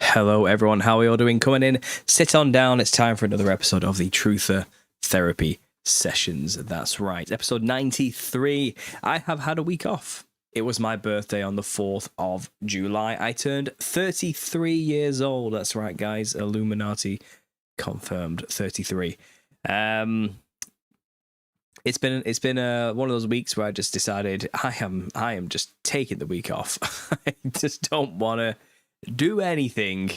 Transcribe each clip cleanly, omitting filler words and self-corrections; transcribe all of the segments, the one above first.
Hello everyone, how are you all doing? Coming in, sit on down, it's time for another episode of the Truther Therapy Sessions. That's right, episode 93. I have had a week off. It was my birthday on the 4th of July. I turned 33 years old. That's right, guys, Illuminati confirmed 33. It's been one of those weeks where I just decided I am just taking the week off. I just don't want to do anything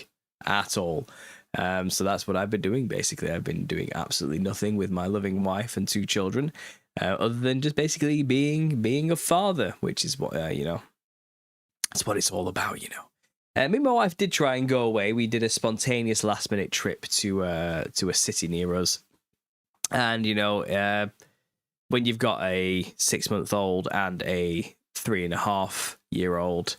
at all. So that's what I've been doing, basically. I've been doing absolutely nothing with my loving wife and 2 children, other than just basically being a father, which is what, that's what it's all about, me and my wife did try and go away. We did a spontaneous last-minute trip to a city near us. And, when you've got a 6-month-old and a 3.5-year-old,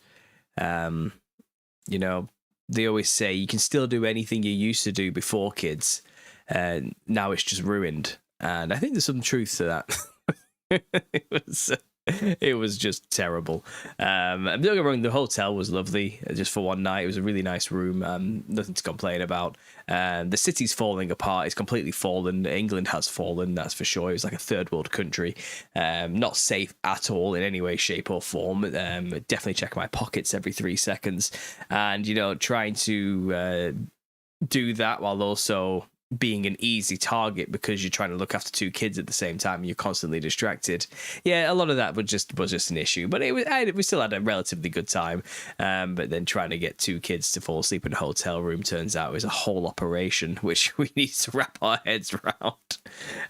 they always say you can still do anything you used to do before kids, and now it's just ruined. And I think there's some truth to that. It was just terrible. Don't get me wrong, the hotel was lovely just for one night. It was a really nice room. Nothing to complain about. The city's falling apart. It's completely fallen. England has fallen, that's for sure. It was like a third world country. Not safe at all in any way, shape or form. Definitely check my pockets every 3 seconds. And, trying to do that while also being an easy target because you're trying to look after 2 kids at the same time and you're constantly distracted. Yeah, a lot of that was just an issue, but we still had a relatively good time. But then trying to get 2 kids to fall asleep in a hotel room turns out is a whole operation which we need to wrap our heads around.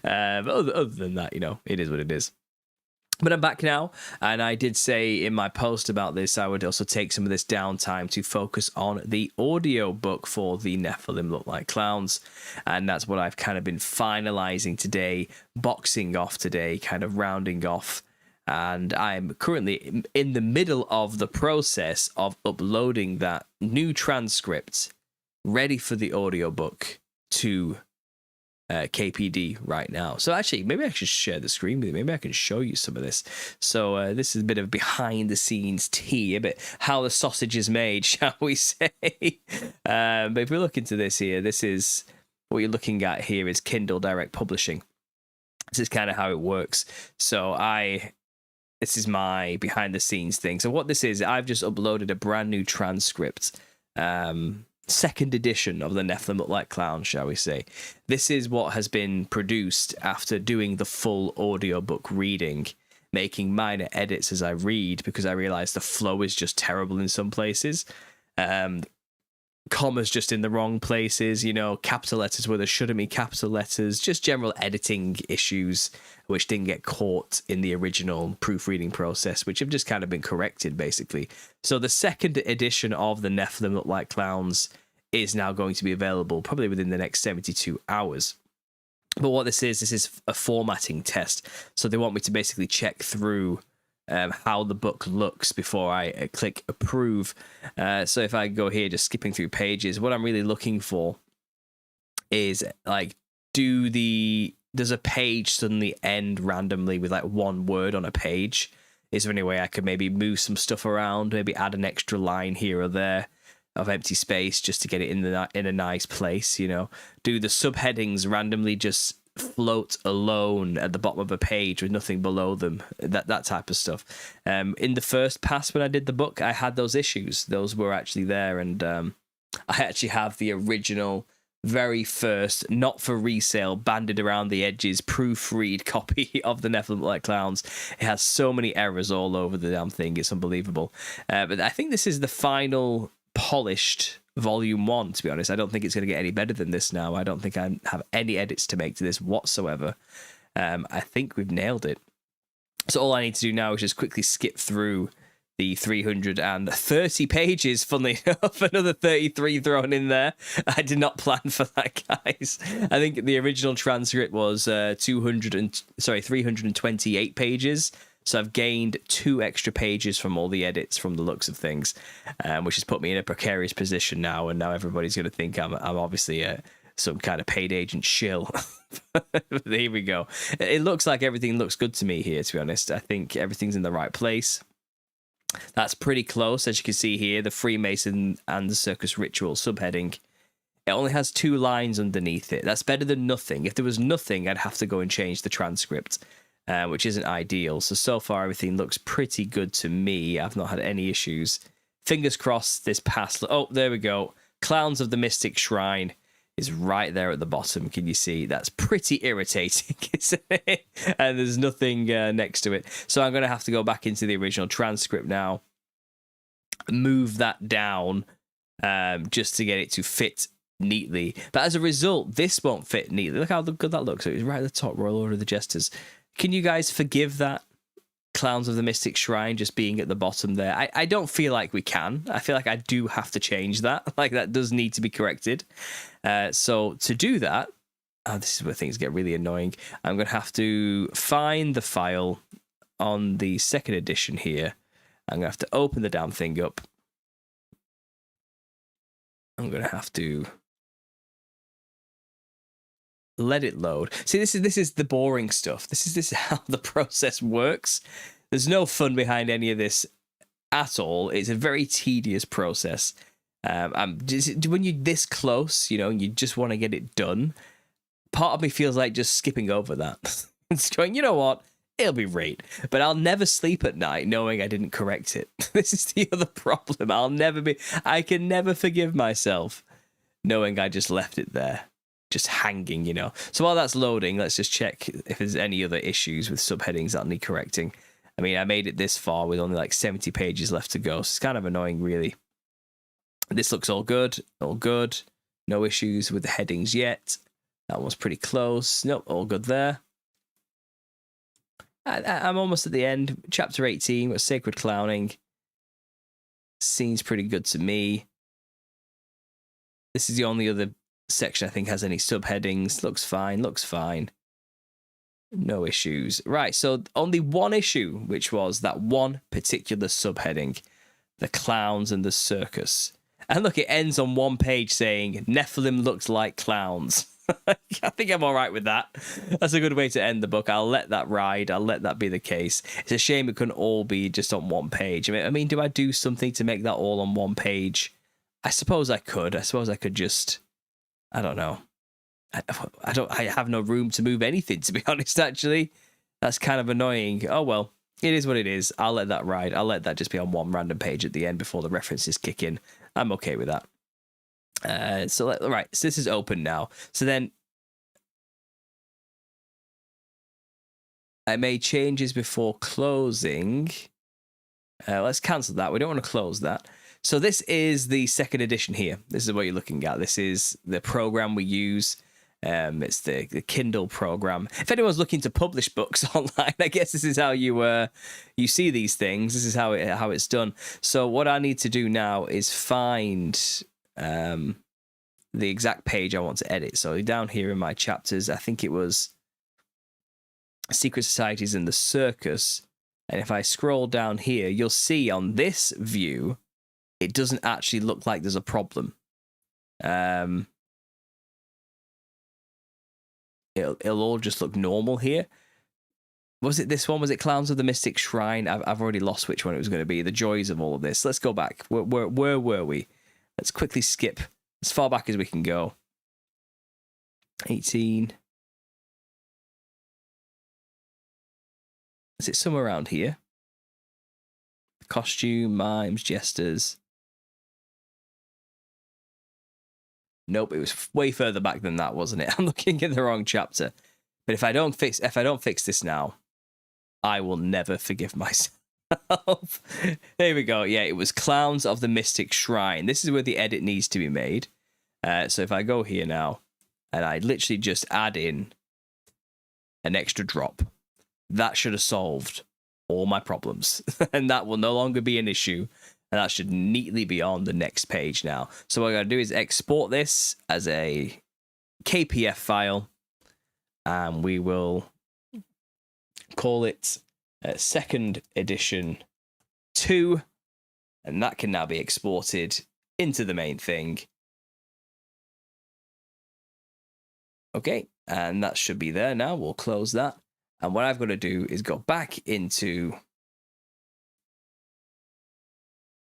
But other than that, it is what it is. But I'm back now, and I did say in my post about this, I would also take some of this downtime to focus on the audiobook for the Nephilim Looked Like Clowns, and that's what I've kind of been finalizing today, boxing off today, kind of rounding off, and I'm currently in the middle of the process of uploading that new transcript, ready for the audiobook, to KPD right now. So actually, maybe I should share the screen with you. Maybe I can show you some of this. So this is a bit of behind the scenes tea, a bit how the sausage is made, shall we say. But if we look into this here, this is what you're looking at here is Kindle Direct Publishing. This is kind of how it works. So this is my behind the scenes thing. So what this is, I've just uploaded a brand new transcript. Second edition of the Nephilim Looked Like Clowns, shall we say. This is what has been produced after doing the full audiobook reading, making minor edits as I read, because I realised the flow is just terrible in some places. Commas just in the wrong places, capital letters where there shouldn't be capital letters, just general editing issues which didn't get caught in the original proofreading process, which have just kind of been corrected, basically. So the second edition of the Nephilim Looked Like Clowns is now going to be available probably within the next 72 hours. But what this is a formatting test. So they want me to basically check through how the book looks before I click approve. So if I go here, just skipping through pages, what I'm really looking for is like, does a page suddenly end randomly with like one word on a page? Is there any way I could maybe move some stuff around, maybe add an extra line here or there of empty space just to get it in a nice place? Do the subheadings randomly just float alone at the bottom of a page with nothing below them? That type of stuff. In the first pass when I did the book, I had those issues. Those were actually there, and I actually have the original, very first, not for resale, banded around the edges, proofread copy of the Nephilim Looked Like Clowns. It has so many errors all over the damn thing. It's unbelievable. But I think this is the final polished volume 1, to be honest. I don't think it's going to get any better than this now. I don't think I have any edits to make to this whatsoever. I think we've nailed it. So all I need to do now is just quickly skip through the 330 pages, funnily enough, another 33 thrown in there. I did not plan for that, guys. I think the original transcript was 328 pages. So I've gained 2 extra pages from all the edits from the looks of things, which has put me in a precarious position now. And now everybody's going to think I'm obviously some kind of paid agent shill. Here we go. It looks like everything looks good to me here, to be honest. I think everything's in the right place. That's pretty close, as you can see here, the Freemason and the Circus Ritual subheading. It only has 2 lines underneath it. That's better than nothing. If there was nothing, I'd have to go and change the transcript, which isn't ideal. So far, everything looks pretty good to me. I've not had any issues. Fingers crossed this past... Oh, there we go. Clowns of the Mystic Shrine is right there at the bottom. Can you see? That's pretty irritating, isn't it? And there's nothing next to it. So I'm going to have to go back into the original transcript now, move that down just to get it to fit neatly. But as a result, this won't fit neatly. Look how good that looks. So it's right at the top, Royal Order of the Jesters. Can you guys forgive that? Clowns of the Mystic Shrine just being at the bottom there. I don't feel like we can. I feel like I do have to change that. Like, that does need to be corrected. So to do that, this is where things get really annoying. I'm going to have to find the file on the 2nd edition here. I'm going to have to open the damn thing up. I'm going to have to let it load. See, this is the boring stuff. This is how the process works. There's no fun behind any of this at all. It's a very tedious process. When you're this close, and you just want to get it done, part of me feels like just skipping over that. It's going, you know what? It'll be right. But I'll never sleep at night knowing I didn't correct it. This is the other problem. I can never forgive myself knowing I just left it there, just hanging, So while that's loading, let's just check if there's any other issues with subheadings that need correcting. I mean, I made it this far with only like 70 pages left to go, so it's kind of annoying, really. This looks all good, all good. No issues with the headings yet. That one's pretty close. Nope, all good there. I'm almost at the end. Chapter 18 was Sacred Clowning. Seems pretty good to me. This is the only other section I think has any subheadings. Looks fine, looks fine. No issues. Right, so only one issue, which was that one particular subheading, the clowns and the circus. And look, it ends on one page saying, Nephilim Looked Like Clowns. I think I'm all right with that. That's a good way to end the book. I'll let that ride. I'll let that be the case. It's a shame it couldn't all be just on one page. I mean, do I do something to make that all on one page? I suppose I could. I suppose I could just... I don't know. I have no room to move anything, to be honest, actually. That's kind of annoying. Oh, well, it is what it is. I'll let that ride. I'll let that just be on one random page at the end before the references kick in. I'm okay with that. So this is open now. So then I made changes before closing. Let's cancel that. We don't want to close that. So this is the 2nd edition here. This is what you're looking at. This is the program we use. It's the Kindle program. If anyone's looking to publish books online, I guess this is how you see these things. This is how it's done. So what I need to do now is find the exact page I want to edit. So down here in my chapters, I think it was Secret Societies in the Circus. And if I scroll down here, you'll see on this view, it doesn't actually look like there's a problem. It'll all just look normal here. Was it this one? Was it Clowns of the Mystic Shrine? I've already lost which one it was going to be. The joys of all of this. Let's go back. Where were we? Let's quickly skip as far back as we can go. 18. Is it somewhere around here? Costume, mimes, jesters. Nope, it was way further back than that, wasn't it? I'm looking at the wrong chapter. But if I don't fix this now, I will never forgive myself. There we go. Yeah, it was Clowns of the Mystic Shrine. This is where the edit needs to be made. So if I go here now, and I literally just add in an extra drop, that should have solved all my problems. And that will no longer be an issue. And that should neatly be on the next page now. So what I got to do is export this as a KPF file. And we will call it second edition 2. And that can now be exported into the main thing. Okay, and that should be there now. We'll close that. And what I've got to do is go back into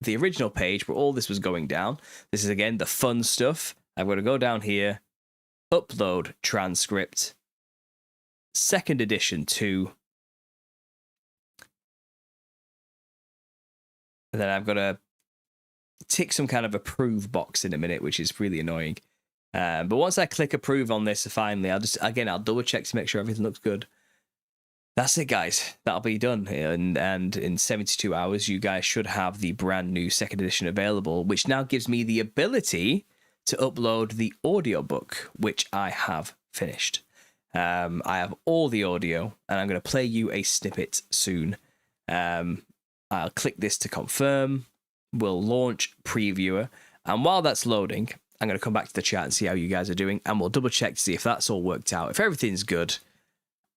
the original page where all this was going down. This is, again, the fun stuff. I've got to go down here, upload transcript, second edition 2. And then I've got to tick some kind of approve box in a minute, which is really annoying. But once I click approve on this, finally, I'll double check to make sure everything looks good. That's it, guys. That'll be done. And in 72 hours, you guys should have the brand new second edition available, which now gives me the ability to upload the audiobook, which I have finished. I have all the audio, and I'm going to play you a snippet soon. I'll click this to confirm. We'll launch previewer. And while that's loading, I'm going to come back to the chat and see how you guys are doing. And we'll double check to see if that's all worked out. If everything's good.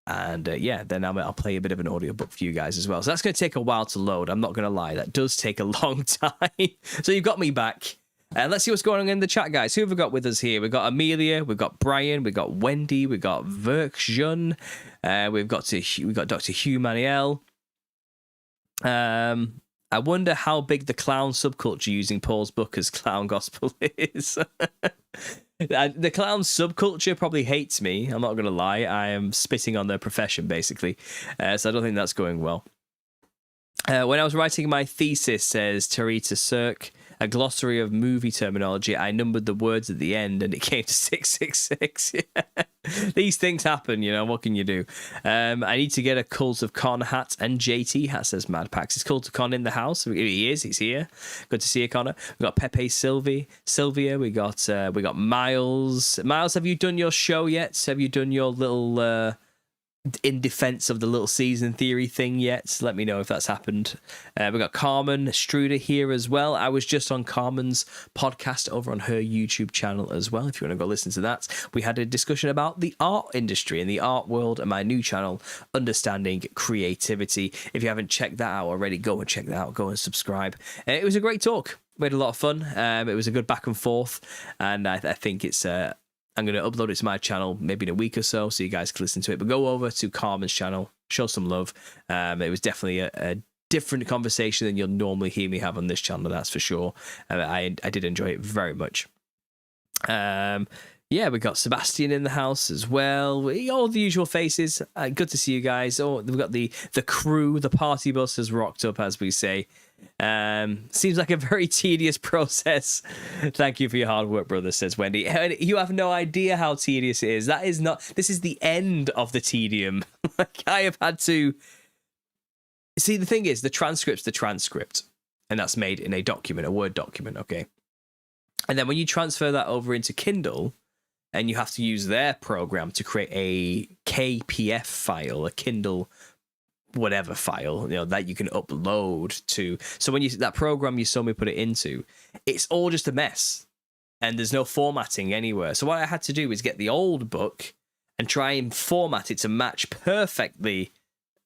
And yeah, then I'll play a bit of an audiobook for you guys as well. So that's going to take a while to load. I'm not going to lie. That does take a long time. So you've got me back. And let's see what's going on in the chat, guys. Who have we got with us here? We've got Amelia. We've got Brian. We've got Wendy. We've got Verkjun. We've got Dr. Hugh Maniel. I wonder how big the clown subculture using Paul's book as clown gospel is. The clown subculture probably hates me. I'm not going to lie. I am spitting on their profession, basically. So I don't think that's going well. When I was writing my thesis, says Tarita Cirque, a glossary of movie terminology, I numbered the words at the end and it came to 666. These things happen, you know, what can you do? I need to get a Cult of Con hat and JT hat, says Mad Pax. Is Cult of Con in the house? He's here. Good to see you, Connor. We got Pepe Sylvia. We got Miles. Miles, have you done your show yet? Have you done your little in defense of the little season theory thing yet? Let me know if that's happened. We got Carmen Struder here as well. I was just on Carmen's podcast over on her YouTube channel as well, if you want to go listen to that. We had a discussion about the art industry and the art world and my new channel, Understanding Creativity. If you haven't checked that out already, go and check that out. Go and subscribe. It was a great talk. We had a lot of fun. It was a good back and forth, and I think it's I'm going to upload it to my channel maybe in a week or so you guys can listen to it. But go over to Carmen's channel, show some love. It was definitely a different conversation than you'll normally hear me have on this channel, that's for sure. I did enjoy it very much. Yeah, we got Sebastian in the house as well. All the usual faces. Good to see you guys. Oh, we've got the crew. The party bus has rocked up, as we say. Seems like a very tedious process. Thank you for your hard work, brother, says Wendy. You have no idea how tedious it is. This is the end of the tedium. Like, I have had to see, the thing is, the transcript's the transcript, and that's made in a document, a Word document, okay? And then when you transfer that over into Kindle, and you have to use their program to create a KPF file, a Kindle whatever file, you know, that you can upload to. So when that program you saw me put it into, it's all just a mess, and there's no formatting anywhere. So what I had to do is get the old book and try and format it to match perfectly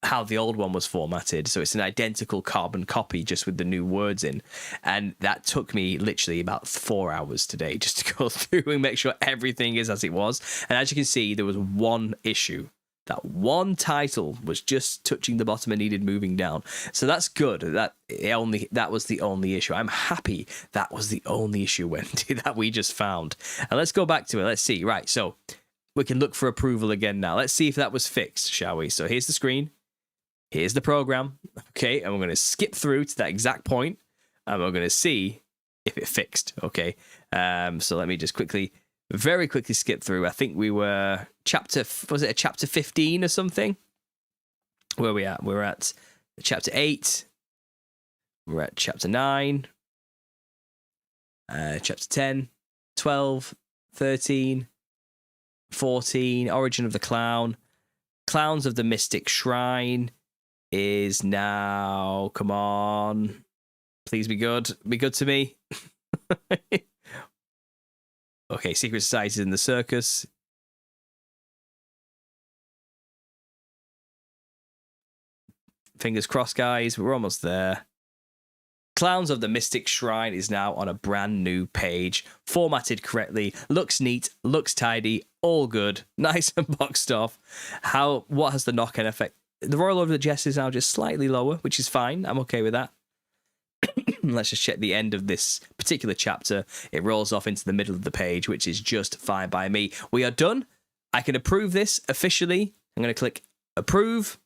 how the old one was formatted. So it's an identical carbon copy, just with the new words in. And that took me literally about 4 hours today just to go through and make sure everything is as it was. And as you can see, there was one issue. That one title was just touching the bottom and needed moving down. So that's good. That was the only issue. I'm happy that was the only issue, Wendy, that we just found. And let's go back to it. Let's see. Right, so we can look for approval again now. Let's see if that was fixed, shall we? So here's the screen. Here's the program. Okay, and we're going to skip through to that exact point, and we're going to see if it fixed. Okay, so let me just very quickly skip through. I think we were chapter 15 or something? Where are we at? We're at chapter 8. We're at chapter 9, chapter 10, 12, 13, 14, Origin of the Clown. Clowns of the Mystic Shrine is now, come on, please be good. Be good to me. Okay, Secret Societies in the Circus. Fingers crossed, guys. We're almost there. Clowns of the Mystic Shrine is now on a brand new page, formatted correctly, looks neat, looks tidy, all good, nice and boxed off. What has the knock-on effect? The Royal Order of the Jesters is now just slightly lower, which is fine. I'm okay with that. Let's just check the end of this particular chapter. It rolls off into the middle of the page, which is just fine by me. We are done. I can approve this officially. I'm going to click approve.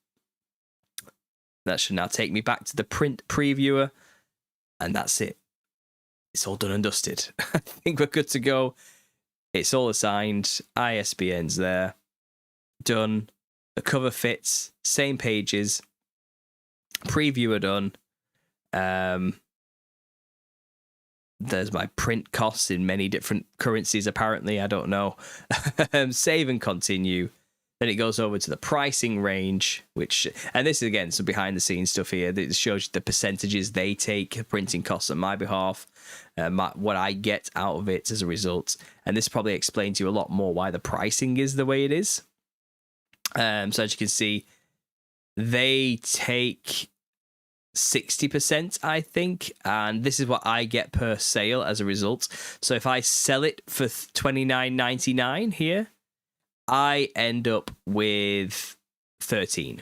That should now take me back to the print previewer. And that's it. It's all done and dusted. I think we're good to go. It's all assigned. ISBN's there. Done. The cover fits. Same pages. Previewer done. There's my print costs in many different currencies, apparently. I don't know. Save and continue. Then it goes over to the pricing range, and this is again some behind the scenes stuff here. That shows you the percentages they take, printing costs on my behalf, what I get out of it as a result. And this probably explains to you a lot more why the pricing is the way it is. So as you can see, they take 60%, I think, and this is what I get per sale as a result. So if I sell it for $29.99 here, I end up with $13,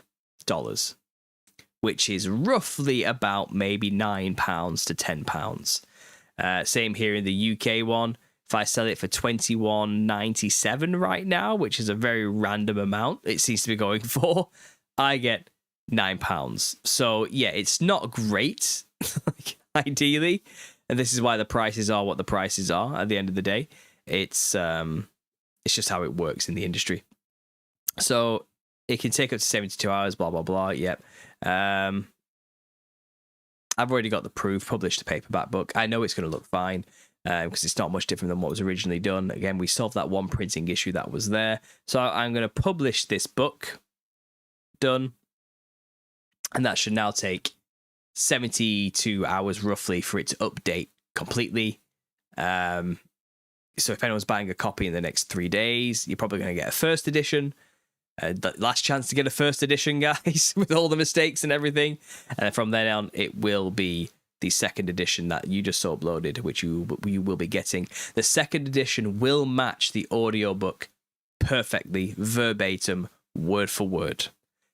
which is roughly about maybe £9 to £10. Same here in the UK one. If I sell it for $21.97 right now, which is a very random amount it seems to be going for, I get £9. So yeah, it's not great, ideally, and this is why the prices are what the prices are. At the end of the day, it's just how it works in the industry. So it can take up to 72 hours, blah, blah, blah. Yep. I've already got the proof, published the paperback book. I know it's going to look fine because it's not much different than what was originally done. Again, we solved that one printing issue that was there. So I'm going to publish this book. Done. And that should now take 72 hours roughly for it to update completely. So if anyone's buying a copy in the next 3 days, you're probably going to get a first edition. The last chance to get a first edition, guys, with all the mistakes and everything. And from then on, it will be the second edition that you just uploaded, which you will be getting. The second edition will match the audiobook perfectly, verbatim, word for word.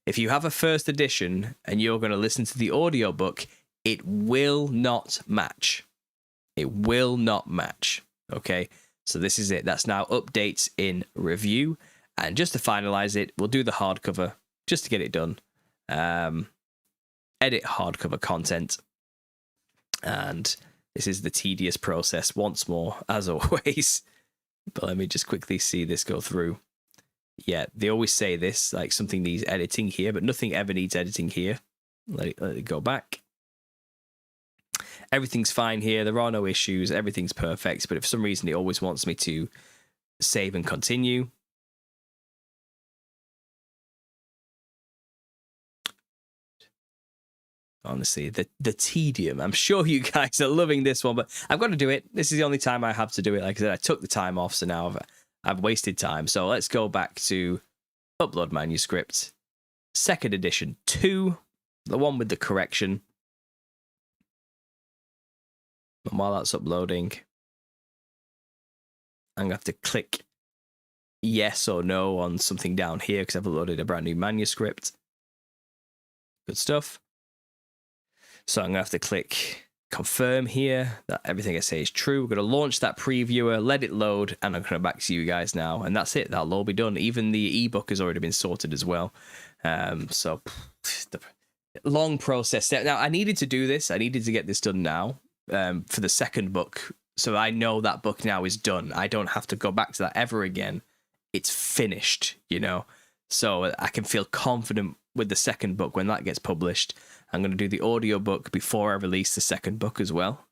If you have a first edition and you're going to listen to the audiobook, it will not match. It will not match. Okay? So this is it. That's now updates in review. And just to finalize it, we'll do the hardcover just to get it done. Edit hardcover content. And this is the tedious process once more, as always. But let me just quickly see this go through. Yeah, they always say this, like something needs editing here, but nothing ever needs editing here. Let it go back. Everything's fine here. There are no issues. Everything's perfect. But if for some reason it always wants me to save and continue. Honestly, the tedium. I'm sure you guys are loving this one, but I've got to do it. This is the only time I have to do it. Like I said, I took the time off, so now I've wasted time. So let's go back to upload manuscript. Second edition 2, the one with the correction. And while that's uploading, I'm going to have to click yes or no on something down here because I've uploaded a brand new manuscript. Good stuff. So I'm going to have to click confirm here that everything I say is true. We're going to launch that previewer, let it load, and I'm coming back to you guys now. And that's it. That'll all be done. Even the ebook has already been sorted as well. So the long process. Now, I needed to do this. I needed to get this done now for the second book. So I know that book now is done. I don't have to go back to that ever again. It's finished, you know. So I can feel confident with the second book, when that gets published, I'm going to do the audiobook before I release the second book as well.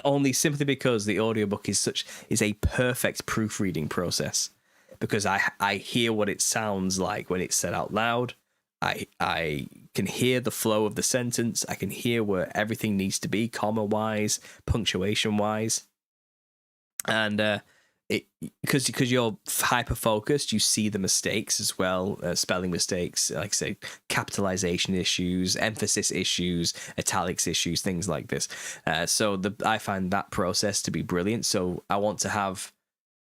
Only simply because the audiobook is a perfect proofreading process, because I hear what it sounds like when it's said out loud. I can hear the flow of the sentence. I can hear where everything needs to be, comma wise, punctuation wise, and because you're hyper focused, you see the mistakes as well, spelling mistakes, like say capitalization issues, emphasis issues, italics issues, things like this. So I find that process to be brilliant. So I want to have,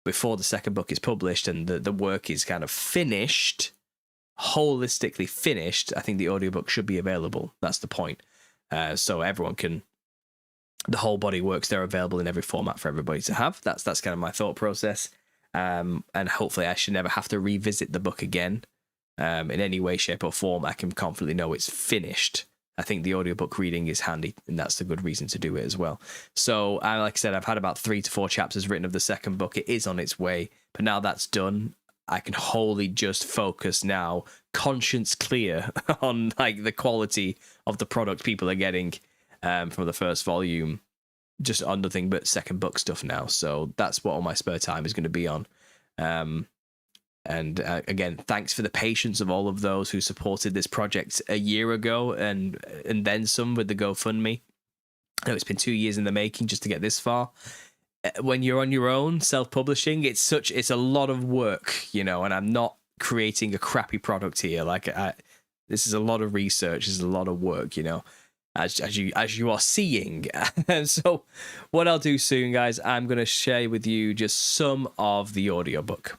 before the second book is published and the work is kind of finished, holistically finished, I think the audiobook should be available. That's the point. So everyone can, the whole body works, they're available in every format for everybody to have. That's kind of my thought process. And hopefully I should never have to revisit the book again in any way, shape or form. I can confidently know it's finished. I think the audiobook reading is handy, and that's a good reason to do it as well. So like I said, I've had about 3 to 4 chapters written of the second book. It is on its way, but now that's done, I can wholly just focus now, conscience clear, on like the quality of the product people are getting from the first volume, just on nothing but second book stuff now. So that's what all my spare time is going to be on. And again, thanks for the patience of all of those who supported this project a year ago and then some with the GoFundMe. I know it's been 2 years in the making just to get this far. When you're on your own, self-publishing, it's a lot of work, you know, and I'm not creating a crappy product here. Like this is a lot of research, this is a lot of work, you know, as you are seeing. And so what I'll do soon, guys, I'm going to share with you just some of the audiobook,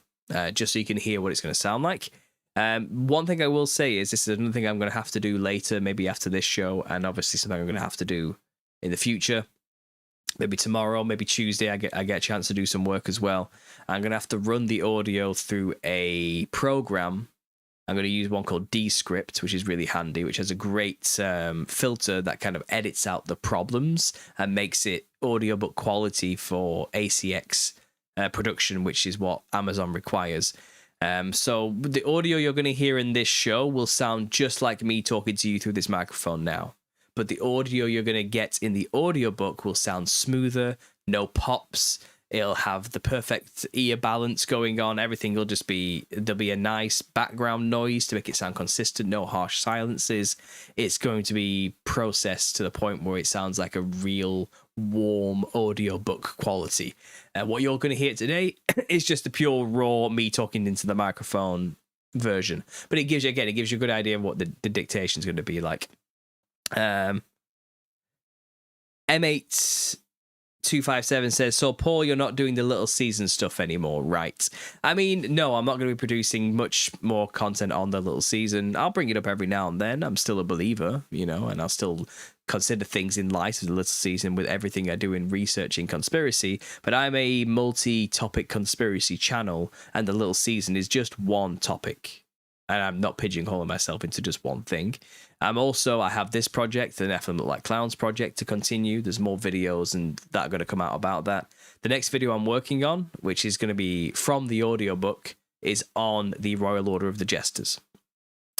just so you can hear what it's going to sound like. One thing I will say is this is another thing I'm going to have to do later, maybe after this show, and obviously something I'm going to have to do in the future. Maybe tomorrow, maybe Tuesday, I get a chance to do some work as well. I'm going to have to run the audio through a program. I'm going to use one called Descript, which is really handy, which has a great filter that kind of edits out the problems and makes it audiobook quality for ACX production, which is what Amazon requires. So the audio you're going to hear in this show will sound just like me talking to you through this microphone now. But the audio you're going to get in the audiobook will sound smoother, no pops. It'll have the perfect ear balance going on. Everything will just be, there'll be a nice background noise to make it sound consistent, no harsh silences. It's going to be processed to the point where it sounds like a real warm audiobook quality. What you're going to hear today is just the pure raw me talking into the microphone version. But it gives you a good idea of what the dictation is going to be like. M8257 says, so Paul, you're not doing the little season stuff anymore, right? I mean, no, I'm not going to be producing much more content on the little season. I'll bring it up every now and then. I'm still a believer, you know, and I'll still consider things in light of the little season with everything I do in researching conspiracy. But I'm a multi-topic conspiracy channel, and the little season is just one topic. And I'm not pigeonholing myself into just one thing. I have this project, the Nephilim Looked Like Clowns project, to continue. There's more videos and that are going to come out about that. The next video I'm working on, which is going to be from the audiobook, is on the Royal Order of the Jesters.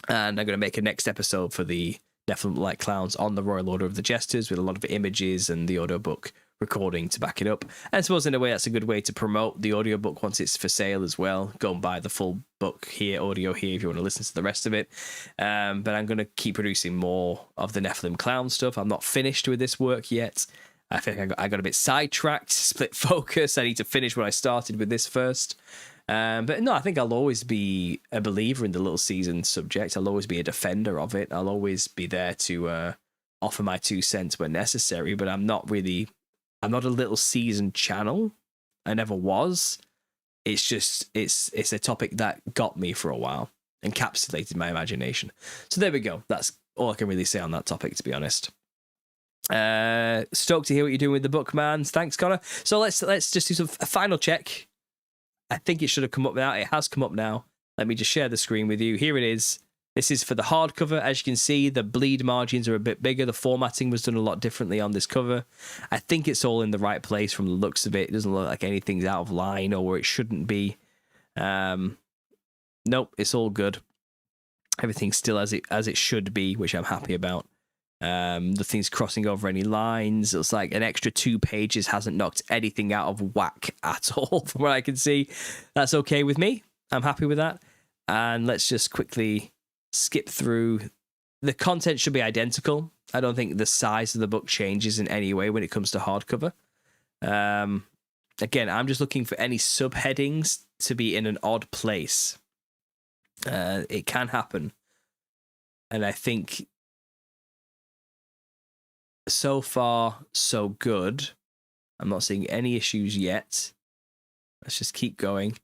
And I'm going to make a next episode for the Nephilim Looked Like Clowns on the Royal Order of the Jesters with a lot of images and the audiobook recording to back it up. And I suppose in a way that's a good way to promote the audiobook once it's for sale as well. Go and buy the full book here, audio here, if you want to listen to the rest of it. But I'm going to keep producing more of the Nephilim Clown stuff. I'm not finished with this work yet. I think I got a bit sidetracked, split focus. I need to finish what I started with this first. But no, I think I'll always be a believer in the little season subject. I'll always be a defender of it. I'll always be there to offer my 2 cents when necessary, but I'm not a little season channel. I never was. It's just, it's a topic that got me for a while, encapsulated my imagination. So there we go. That's all I can really say on that topic, to be honest. Stoked to hear what you're doing with the book, man. Thanks, Connor. So let's just do a final check. I think it should have come up now. It has come up now. Let me just share the screen with you. Here it is. This is for the hardcover. As you can see, the bleed margins are a bit bigger. The formatting was done a lot differently on this cover. I think it's all in the right place from the looks of it. It doesn't look like anything's out of line or where it shouldn't be. Nope, it's all good. Everything's still as it should be, which I'm happy about. Nothing's crossing over any lines. It's like an extra 2 pages hasn't knocked anything out of whack at all, from what I can see. That's okay with me. I'm happy with that. And let's just quickly skip through. The content should be identical. I don't think the size of the book changes in any way when it comes to hardcover. Again, I'm just looking for any subheadings to be in an odd place. It can happen. And I think so far, so good. I'm not seeing any issues yet. Let's just keep going.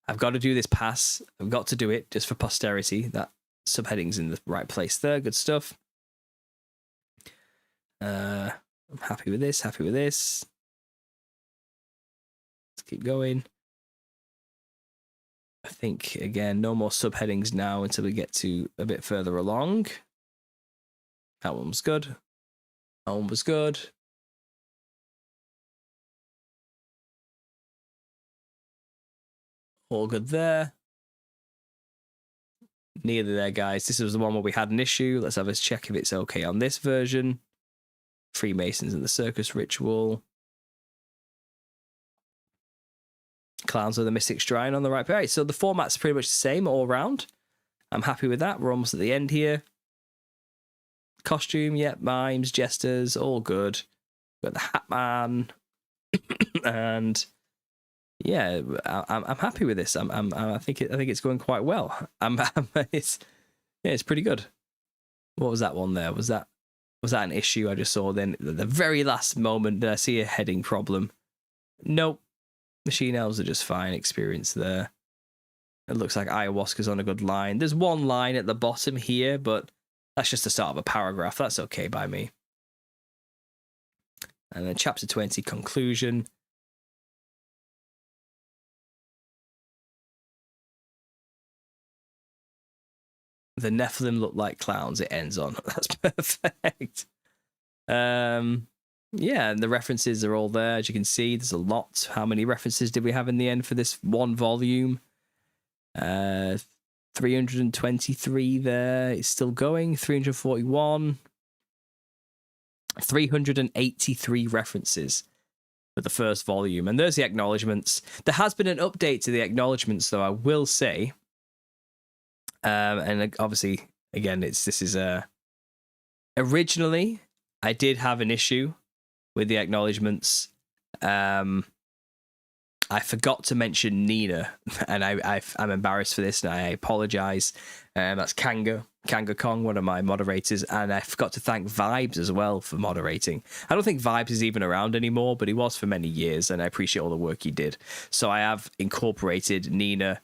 I've got to do this pass. I've got to do it just for posterity. That subheading's in the right place there. Good stuff. I'm happy with this. Happy with this. Let's keep going. I think, again, no more subheadings now until we get to a bit further along. That one was good. That one was good. All good there. Nearly there, guys. This was the one where we had an issue. Let's have a check if it's okay on this version. Freemasons and the circus ritual. Clowns of the Mystic Shrine on the right page. So the format's pretty much the same all round. I'm happy with that. We're almost at the end here. Costume, yep, mimes, jesters, all good. Got the Hat Man, and yeah, I'm happy with this. I think it's going quite well. It's pretty good. What was that one there? Was that an issue I just saw? Then at the very last moment, did I see a heading problem? Nope. Machine elves are just fine. Experience there. It looks like ayahuasca's on a good line. There's one line at the bottom here, but that's just the start of a paragraph. That's okay by me. And then chapter 20, conclusion. The Nephilim Looked Like Clowns, it ends on. That's perfect. Yeah, and the references are all there. As you can see, there's a lot. How many references did we have in the end for this one volume? 323 there. It's still going. 341. 383 references for the first volume. And there's the acknowledgements. There has been an update to the acknowledgements, though, I will say. And obviously, again, originally, I did have an issue with the acknowledgements. I forgot to mention Nina, and I'm embarrassed for this, and I apologize. That's Kanga Kong, one of my moderators, and I forgot to thank Vibes as well for moderating. I don't think Vibes is even around anymore, but he was for many years, and I appreciate all the work he did. So I have incorporated Nina,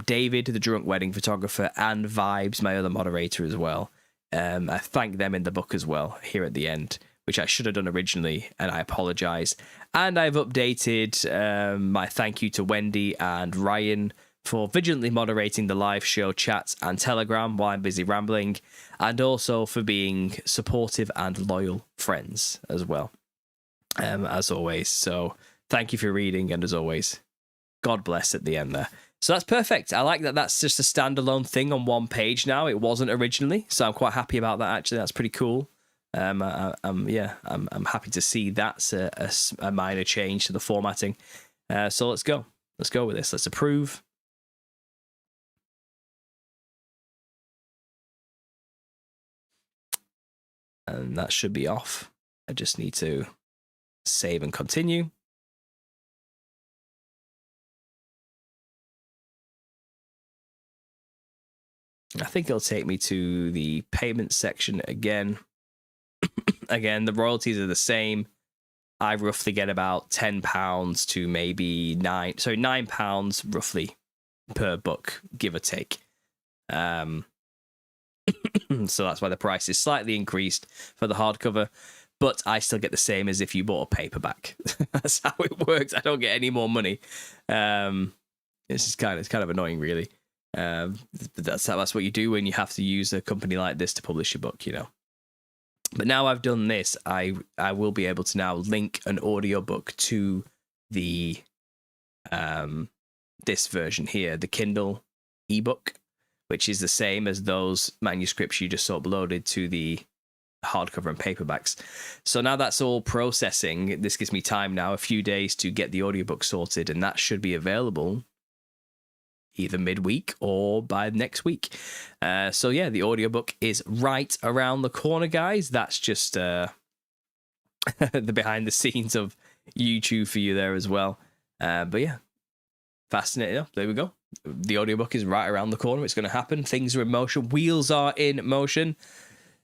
David, the drunk wedding photographer, and Vibes, my other moderator as well. I thank them in the book as well here at the end, which I should have done originally, and I apologize. And I've updated my thank you to Wendy and Ryan for vigilantly moderating the live show, chats, and Telegram while I'm busy rambling, and also for being supportive and loyal friends as well, as always. So thank you for reading, and as always, God bless at the end there. So that's perfect. I like that that's just a standalone thing on one page now. It wasn't originally, so I'm quite happy about that, actually. That's pretty cool. I'm happy to see that's a minor change to the formatting. So let's go with this. Let's approve. And that should be off. I just need to save and continue. I think it'll take me to the payment section again. Again, the royalties are the same. I roughly get about £10 to maybe £9 roughly per book, give or take. So that's why the price is slightly increased for the hardcover, but I still get the same as if you bought a paperback. That's how it works. I don't get any more money. It's kind of annoying, really. But that's what you do when you have to use a company like this to publish your book, you know. But now I've done this, I will be able to now link an audiobook to the this version here, the Kindle ebook, which is the same as those manuscripts you just uploaded to the hardcover and paperbacks. So now that's all processing. This gives me time now, a few days, to get the audiobook sorted, and that should be available either midweek or by next week. So yeah, the audiobook is right around the corner, guys. That's just the behind the scenes of YouTube for you there as well. But yeah, fascinating. Yeah, there we go. The audiobook is right around the corner. It's going to happen. Things are in motion. Wheels are in motion.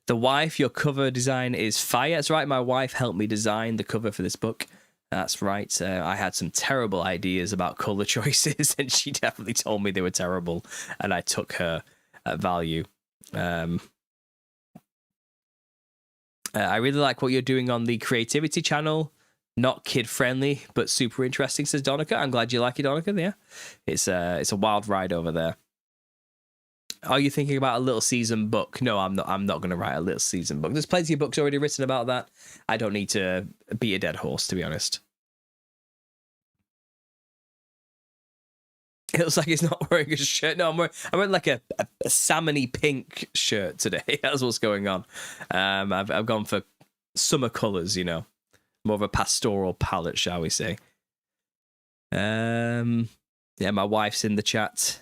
The wife, your cover design is fire. That's right. My wife helped me design the cover for this book. That's right. I had some terrible ideas about color choices, and she definitely told me they were terrible, and I took her at value. I really like what you're doing on the creativity channel. Not kid friendly, but super interesting, says Donica. I'm glad you like it, Donica. Yeah, it's a wild ride over there. Are you thinking about a little season book? No, I'm not. I'm not going to write a little season book. There's plenty of books already written about that. I don't need to beat a dead horse, to be honest. It looks like he's not wearing a shirt. No, I'm wearing like a salmony pink shirt today. That's what's going on. I've gone for summer colours, you know, more of a pastoral palette, shall we say? Yeah, my wife's in the chat.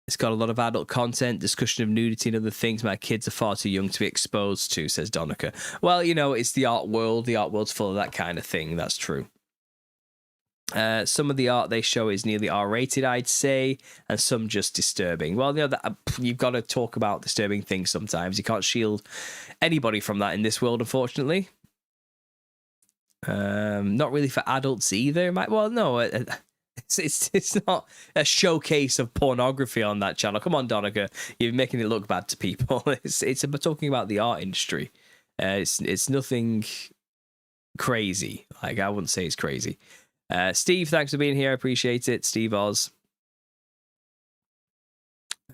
It's got a lot of adult content, discussion of nudity and other things my kids are far too young to be exposed to, says Donica. Well, you know, it's the art world. The art world's full of that kind of thing. That's true. Some of the art they show is nearly R-rated, I'd say, and some just disturbing. Well, you know, you've got to talk about disturbing things sometimes. You can't shield anybody from that in this world, unfortunately. Not really for adults either. Well, no, it's not a showcase of pornography on that channel. Come on, Donica, you're making it look bad to people. It's about talking about the art industry. It's nothing crazy. Like, I wouldn't say it's crazy. Steve, thanks for being here. I appreciate it. Steve Oz.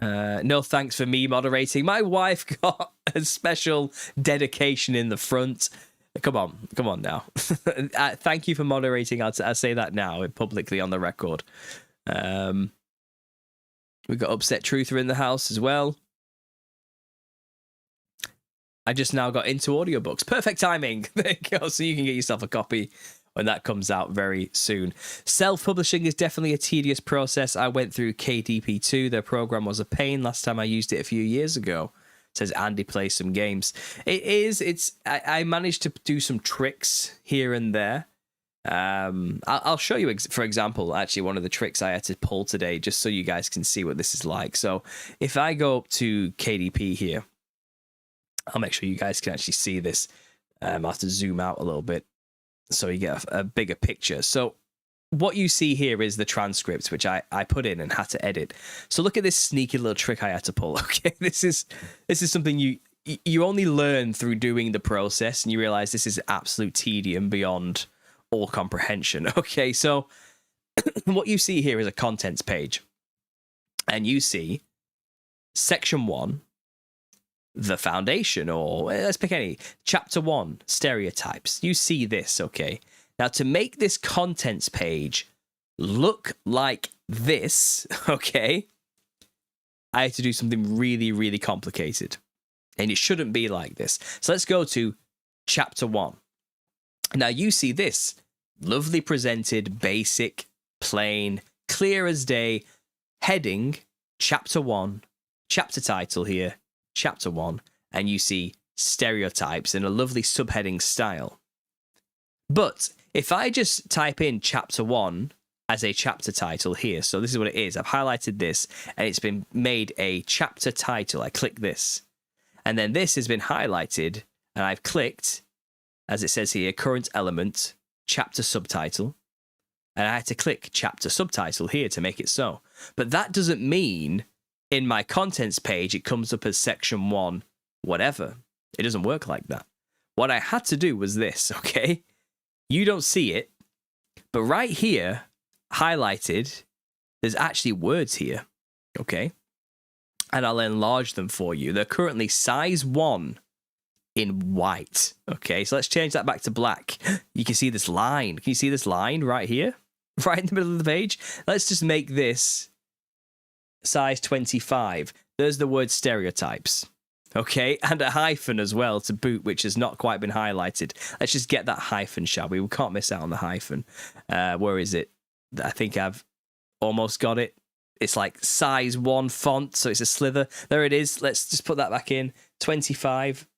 No thanks for me moderating. My wife got a special dedication in the front. Come on now. Thank you for moderating. I'll say that now publicly on the record. We've got Upset Truther in the house as well. I just now got into audiobooks. Perfect timing. There you go. So you can get yourself a copy when that comes out very soon. Self-publishing is definitely a tedious process. I went through KDP2. Their program was a pain last time I used it a few years ago. Says Andy plays some games. I managed to do some tricks here and there. I'll show you, for example, actually one of the tricks I had to pull today, just so you guys can see what this is like. So if I go up to KDP here, I'll make sure you guys can actually see this. I'll have to zoom out a little bit so you get a bigger picture. So what you see here is the transcript, which I put in and had to edit. So look at this sneaky little trick I had to pull. Okay, this is something you only learn through doing the process, and you realize this is absolute tedium beyond all comprehension. Okay, so what you see here is a contents page, and you see section 1, the foundation, or let's pick any, chapter 1, stereotypes. You see this, okay? Now, to make this contents page look like this, okay, I had to do something really, really complicated. And it shouldn't be like this. So let's go to chapter 1. Now, you see this lovely presented, basic, plain, clear as day, heading, chapter 1, chapter title here, chapter 1, and you see stereotypes in a lovely subheading style. But if I just type in chapter 1 as a chapter title here, so this is what it is. I've highlighted this, and it's been made a chapter title. I click this, and then this has been highlighted, and I've clicked, as it says here, current element, chapter subtitle, and I had to click chapter subtitle here to make it so. But that doesn't mean in my contents page it comes up as section 1, whatever. It doesn't work like that. What I had to do was this, okay? You don't see it, but right here, highlighted, there's actually words here, okay? And I'll enlarge them for you. They're currently size 1 in white, okay? So let's change that back to black. You can see this line. Can you see this line right here? right in the middle of the page. Let's just make this size 25. There's the word stereotypes. Okay, and a hyphen as well to boot, which has not quite been highlighted. Let's just get that hyphen, shall we? We can't miss out on the hyphen. Where is it? I think I've almost got it. It's like size 1 font, so it's a slither. There it is. Let's just put that back in. 25.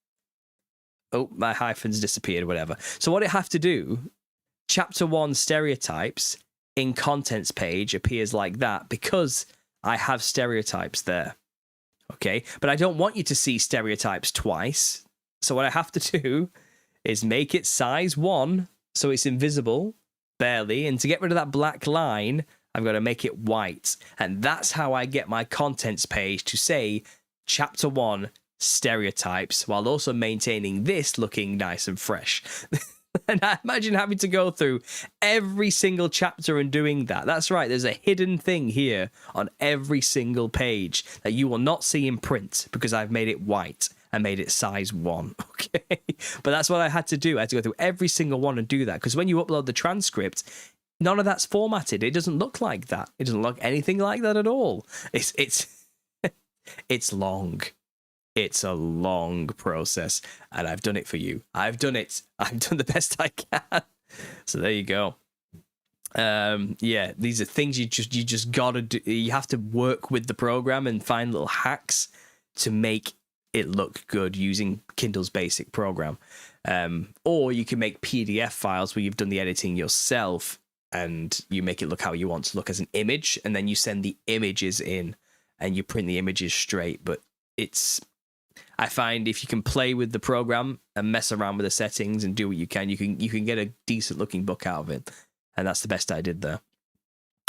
Oh, my hyphen's disappeared, whatever. So what I have to do, chapter 1 stereotypes in contents page appears like that because I have stereotypes there. Okay, but I don't want you to see stereotypes twice. So what I have to do is make it size 1 so it's invisible, barely. And to get rid of that black line, I've got to make it white. And that's how I get my contents page to say chapter 1 stereotypes while also maintaining this looking nice and fresh. And I imagine having to go through every single chapter and doing that. That's right, there's a hidden thing here on every single page that you will not see in print because I've made it white and made it size 1. Okay, but that's what I had to do. I had to go through every single one and do that because when you upload the transcript, none of that's formatted. It doesn't look like that. It doesn't look anything like that at all. It's it's long. It's a long process, and I've done it for you. I've done it. I've done the best I can. So there you go. Yeah, these are things you just gotta do. You have to work with the program and find little hacks to make it look good using Kindle's basic program. Or you can make PDF files where you've done the editing yourself, and you make it look how you want to look as an image, and then you send the images in, and you print the images straight. But I find if you can play with the program and mess around with the settings and do what you can get a decent looking book out of it. And that's the best I did there.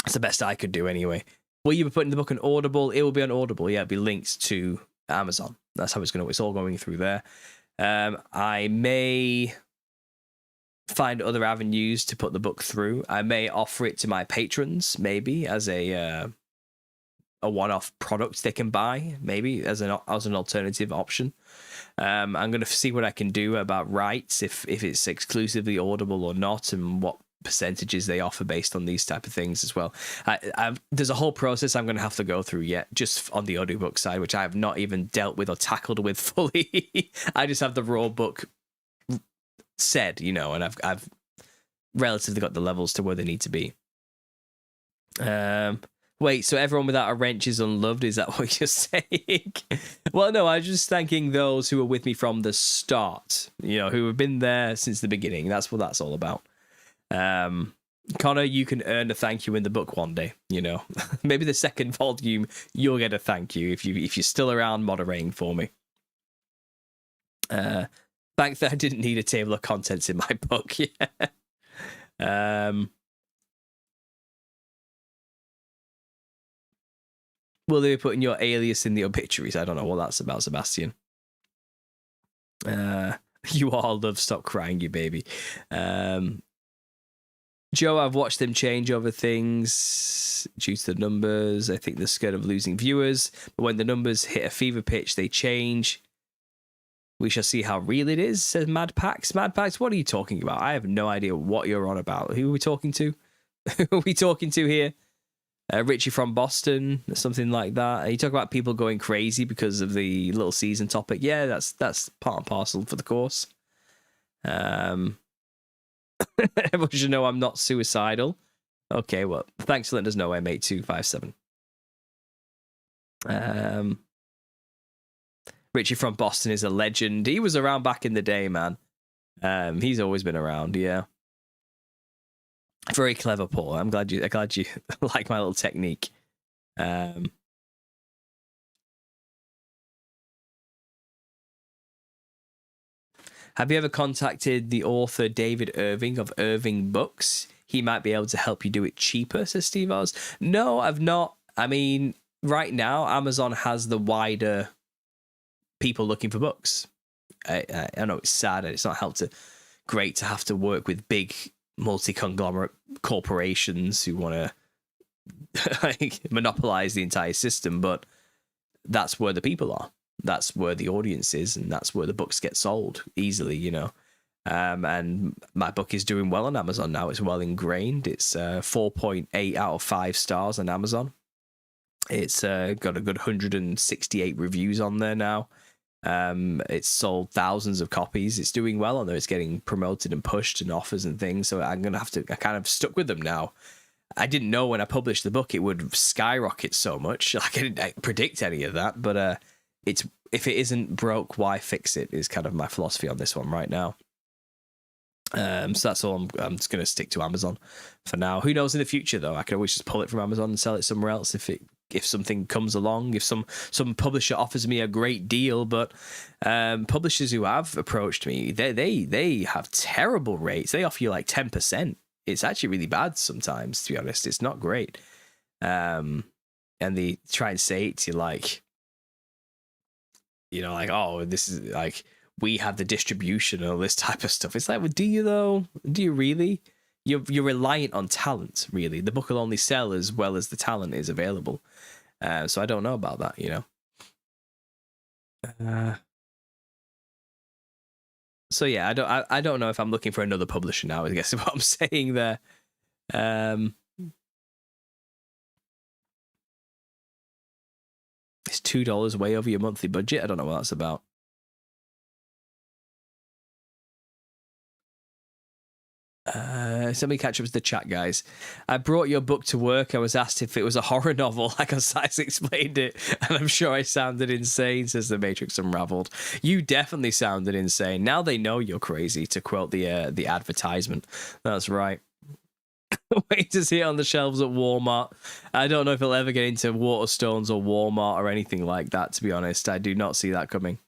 That's the best I could do anyway. Will you be putting the book on Audible? It will be on Audible. Yeah, it'll be linked to Amazon. That's how it's all going through there. I may find other avenues to put the book through. I may offer it to my patrons, maybe as a one-off product they can buy, maybe as an alternative option. I'm going to see what I can do about rights, if it's exclusively Audible or not, and what percentages they offer based on these type of things as well. There's a whole process I'm going to have to go through yet, just on the audiobook side, which I have not even dealt with or tackled with fully. I just have the raw book said, and I've relatively got the levels to where they need to be. Wait, so everyone without a wrench is unloved? Is that what you're saying? Well, no, I was just thanking those who were with me from the start, who have been there since the beginning. That's what that's all about. Connor, you can earn a thank you in the book one day, Maybe the second volume, you'll get a thank you if you're still around moderating for me. Back then, I didn't need a table of contents in my book, yeah. Will they be putting your alias in the obituaries? I don't know what that's about, Sebastian. You all love Stop Crying, You Baby. Joe, I've watched them change over things due to the numbers. I think they're scared of losing viewers. But when the numbers hit a fever pitch, they change. We shall see how real it is, says Mad Pax. Mad Pax, what are you talking about? I have no idea what you're on about. Who are we talking to? Who are we talking to here? Richie from Boston, something like that. You talk about people going crazy because of the little season topic. Yeah, that's part and parcel for the course. Everyone should know I'm not suicidal. Okay, well, thanks for letting us know, M8257. Richie from Boston is a legend. He was around back in the day, man. He's always been around, yeah. Very clever, Paul. I'm glad you like my little technique. Have you ever contacted the author David Irving of Irving Books? He might be able to help you do it cheaper, says Steve Oz. No, I've not. I mean, right now, Amazon has the wider people looking for books. I know it's sad and it's not great to have to work with big multi-conglomerate corporations who want to monopolize the entire system, but that's where the people are. That's where the audience is, and that's where the books get sold easily, And my book is doing well on Amazon now. It's well ingrained. It's 4.8 out of 5 stars on Amazon. It's got a good 168 reviews on there now. It's sold thousands of copies. It's doing well on there. It's getting promoted and pushed and offers and things. So I'm gonna have to. I kind of stuck with them now. I didn't know when I published the book it would skyrocket so much. Like I didn't predict any of that. But it's if it isn't broke, why fix it? Is kind of my philosophy on this one right now. So that's all. I'm just gonna stick to Amazon for now. Who knows in the future though? I could always just pull it from Amazon and sell it somewhere else if something comes along, if some publisher offers me a great deal. But publishers who have approached me, they have terrible rates. They offer you like 10%. It's actually really bad sometimes, to be honest. It's not great. And they try and say it to you like, like, oh, this is like, we have the distribution and all this type of stuff. It's like, well, do you though? Do you really? You're reliant on talent, really. The book will only sell as well as the talent is available. So I don't know about that, So yeah, I don't know if I'm looking for another publisher now, I guess is what I'm saying there. It's $2 way over your monthly budget. I don't know what that's about. Let me catch up with the chat, guys. I brought your book to work. I was asked if it was a horror novel. I concise explained it, and I'm sure I sounded insane, says the Matrix Unraveled. You definitely sounded insane. Now they know you're crazy, to quote the advertisement. That's right. Wait to see it on the shelves at Walmart. I don't know if it'll ever get into Waterstones or Walmart or anything like that, to be honest. I do not see that coming.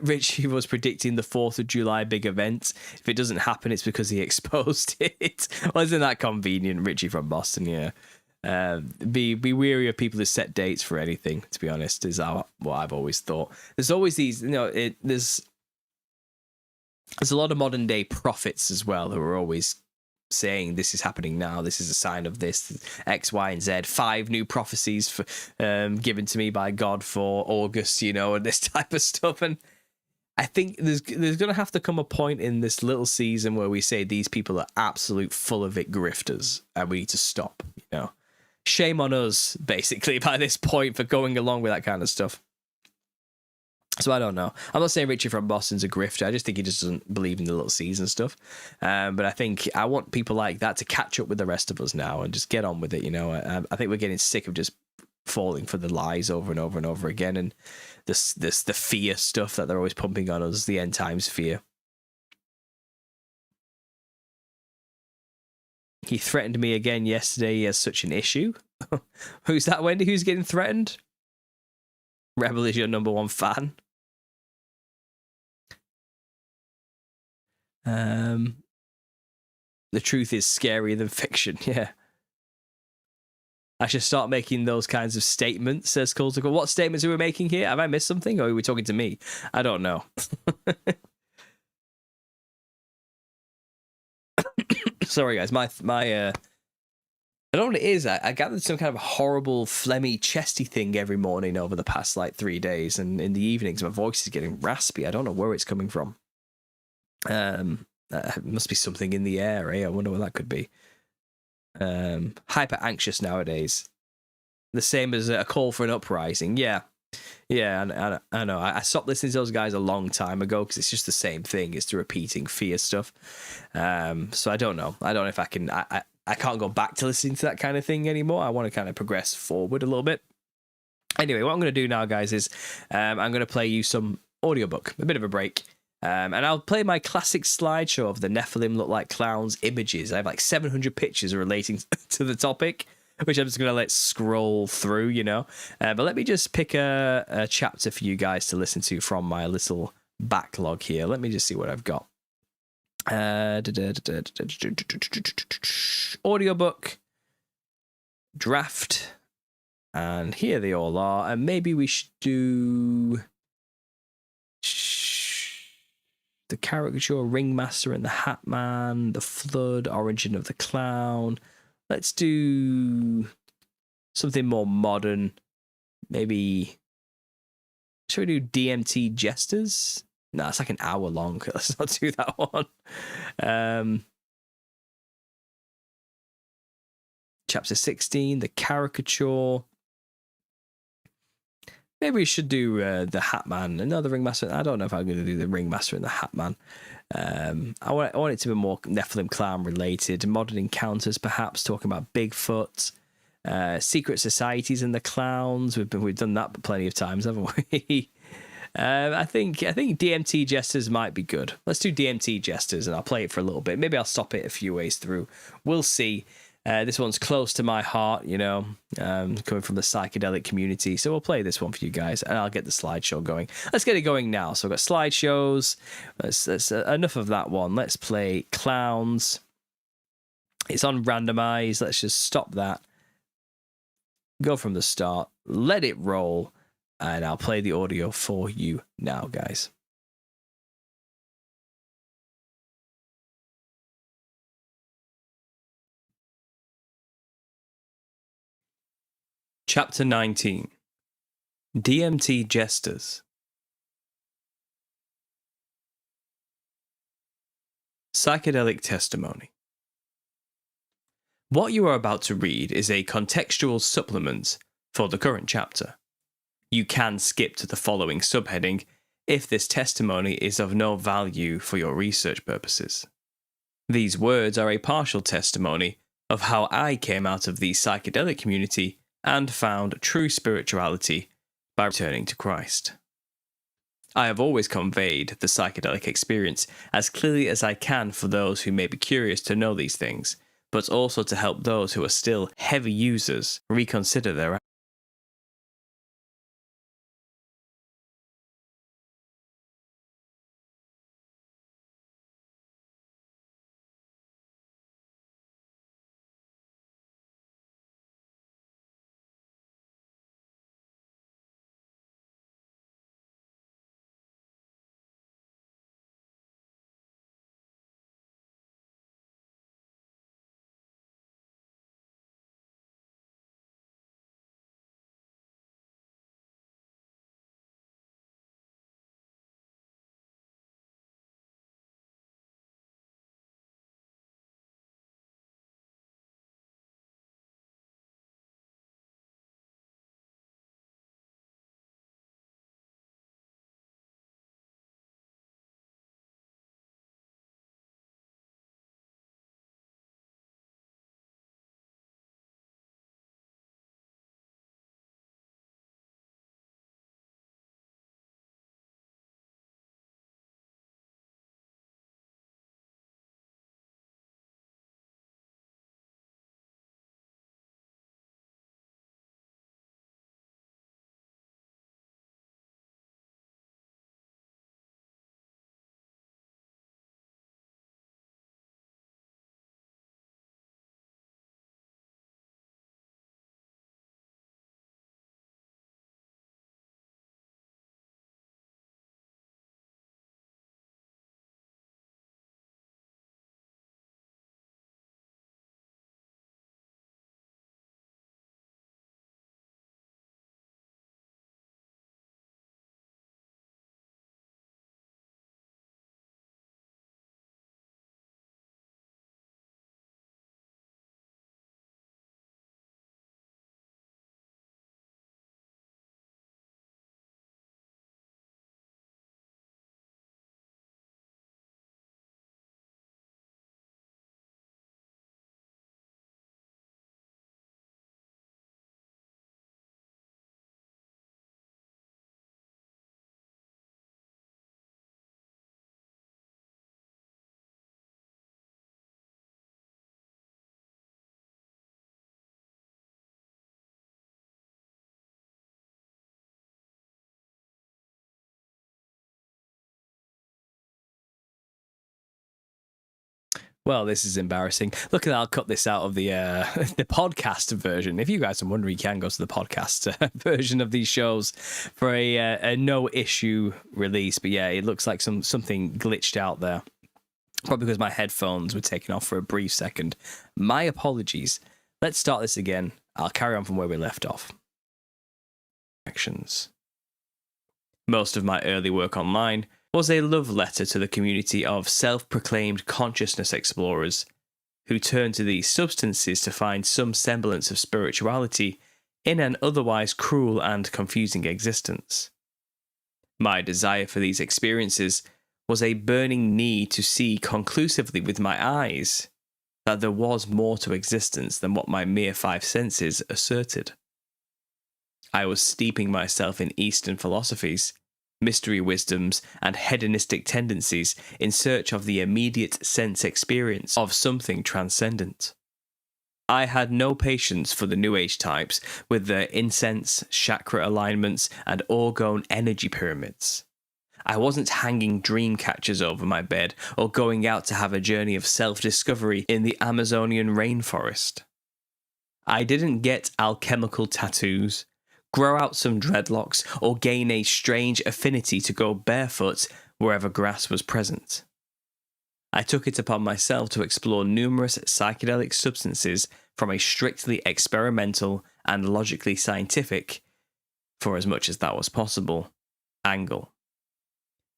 Richie was predicting the 4th of July big event. If it doesn't happen, it's because he exposed it. Well, isn't that convenient, Richie from Boston? Yeah. Be wary of people who set dates for anything, to be honest, is what I've always thought. There's always these, there's a lot of modern day prophets as well who are always saying this is happening now, this is a sign of this, X, Y, and Z. 5 new prophecies for given to me by God for August, and this type of stuff. And I think there's gonna have to come a point in this little season where we say these people are absolute full of it grifters, and we need to stop. Shame on us, basically, by this point for going along with that kind of stuff. So I don't know. I'm not saying Richie from Boston's a grifter. I just think he just doesn't believe in the little season stuff. But I think I want people like that to catch up with the rest of us now and just get on with it. I think we're getting sick of just falling for the lies over and over and over again, and the fear stuff that they're always pumping on us, the end times fear. He threatened me again yesterday. He has such an issue. Who's that, Wendy? Who's getting threatened? Rebel is your number 1 fan. The truth is scarier than fiction. Yeah. I should start making those kinds of statements, says Cultical. What statements are we making here? Have I missed something, or are we talking to me? I don't know. Sorry, guys. My I don't know what it is. I gathered some kind of horrible, phlegmy, chesty thing every morning over the past 3 days, and in the evenings my voice is getting raspy. I don't know where it's coming from. It must be something in the air, eh? I wonder what that could be. Hyper anxious nowadays. The same as a call for an uprising. Yeah, I know. I stopped listening to those guys a long time ago because it's just the same thing. It's the repeating fear stuff. So I don't know. I don't know if I can. I can't go back to listening to that kind of thing anymore. I want to kind of progress forward a little bit. Anyway, what I'm going to do now, guys, is I'm going to play you some audiobook, a bit of a break. And I'll play my classic slideshow of the Nephilim Looked Like Clowns images. I have 700 pictures relating to the topic, which I'm just going to let scroll through, But let me just pick a chapter for you guys to listen to from my little backlog here. Let me just see what I've got. Audiobook, draft, and here they all are. And maybe we should do the caricature, Ringmaster and the Hat Man, the Flood, Origin of the Clown. Let's do something more modern. Maybe Should we do DMT Jesters? No, it's like an hour long. Let's not do that one. Chapter 16, the caricature. Maybe we should do the Hatman, another Ringmaster. I don't know if I'm going to do the Ringmaster and the Hatman. I want it to be more Nephilim Clown related. Modern encounters, perhaps, talking about Bigfoot. Secret societies and the clowns. We've done that plenty of times, haven't we? I think DMT Jesters might be good. Let's do DMT Jesters, and I'll play it for a little bit. Maybe I'll stop it a few ways through. We'll see. This one's close to my heart, coming from the psychedelic community. So we'll play this one for you guys, and I'll get the slideshow going. Let's get it going now. So I've got slideshows. That's enough of that one. Let's play Clowns. It's on randomize. Let's just stop that. Go from the start. Let it roll. And I'll play the audio for you now, guys. Chapter 19. DMT Jesters. Psychedelic Testimony. What you are about to read is a contextual supplement for the current chapter. You can skip to the following subheading if this testimony is of no value for your research purposes. These words are a partial testimony of how I came out of the psychedelic community and found true spirituality by returning to Christ. I have always conveyed the psychedelic experience as clearly as I can for those who may be curious to know these things, but also to help those who are still heavy users reconsider their actions. Well, this is embarrassing. Look at that. I'll cut this out of the the podcast version. If you guys are wondering, you can go to the podcast version of these shows for a no-issue release. But yeah, it looks like something glitched out there. Probably because my headphones were taken off for a brief second. My apologies. Let's start this again. I'll carry on from where we left off. Actions. Most of my early work online was a love letter to the community of self-proclaimed consciousness explorers who turned to these substances to find some semblance of spirituality in an otherwise cruel and confusing existence. My desire for these experiences was a burning need to see conclusively with my eyes that there was more to existence than what my mere five senses asserted. I was steeping myself in Eastern philosophies, mystery wisdoms, and hedonistic tendencies in search of the immediate sense experience of something transcendent. I had no patience for the New Age types with their incense, chakra alignments, and orgone energy pyramids. I wasn't hanging dream catchers over my bed or going out to have a journey of self-discovery in the Amazonian rainforest. I didn't get alchemical tattoos, grow out some dreadlocks, or gain a strange affinity to go barefoot wherever grass was present. I took it upon myself to explore numerous psychedelic substances from a strictly experimental and logically scientific, for as much as that was possible, angle.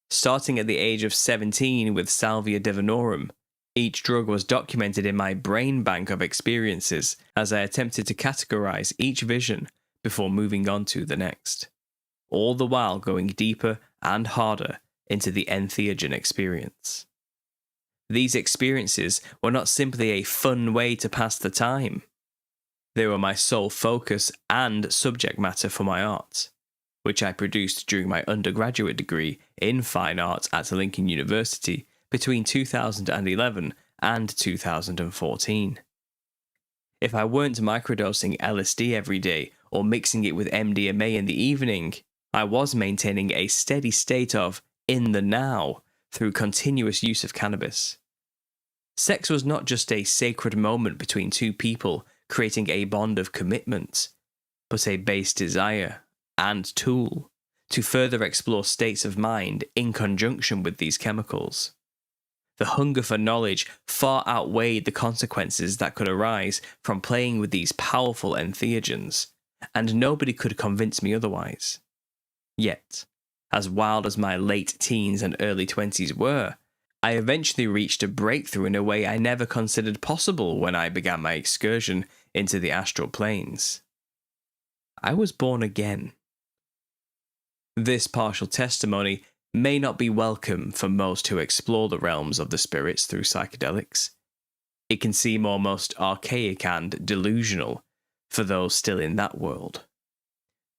Starting at the age of 17 with Salvia divinorum, each drug was documented in my brain bank of experiences as I attempted to categorize each vision before moving on to the next, all the while going deeper and harder into the entheogen experience. These experiences were not simply a fun way to pass the time. They were my sole focus and subject matter for my art, which I produced during my undergraduate degree in fine art at Lincoln University between 2011 and 2014. If I weren't microdosing LSD every day or mixing it with MDMA in the evening, I was maintaining a steady state of in the now through continuous use of cannabis. Sex was not just a sacred moment between two people creating a bond of commitment, but a base desire and tool to further explore states of mind in conjunction with these chemicals. The hunger for knowledge far outweighed the consequences that could arise from playing with these powerful entheogens, and nobody could convince me otherwise. Yet, as wild as my late teens and early 20s were, I eventually reached a breakthrough in a way I never considered possible when I began my excursion into the astral planes. I was born again. This partial testimony may not be welcome for most who explore the realms of the spirits through psychedelics. It can seem almost archaic and delusional for those still in that world.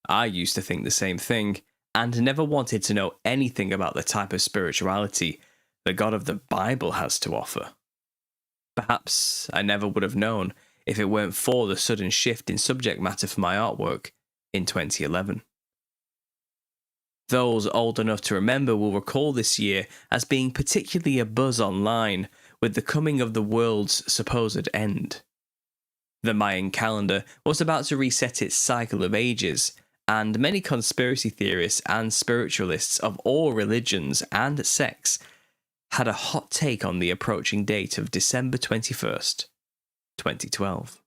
I used to think the same thing, and never wanted to know anything about the type of spirituality the God of the Bible has to offer. Perhaps I never would have known if it weren't for the sudden shift in subject matter for my artwork in 2011. Those old enough to remember will recall this year as being particularly abuzz online with the coming of the world's supposed end. The Mayan calendar was about to reset its cycle of ages, and many conspiracy theorists and spiritualists of all religions and sects had a hot take on the approaching date of December 21st, 2012.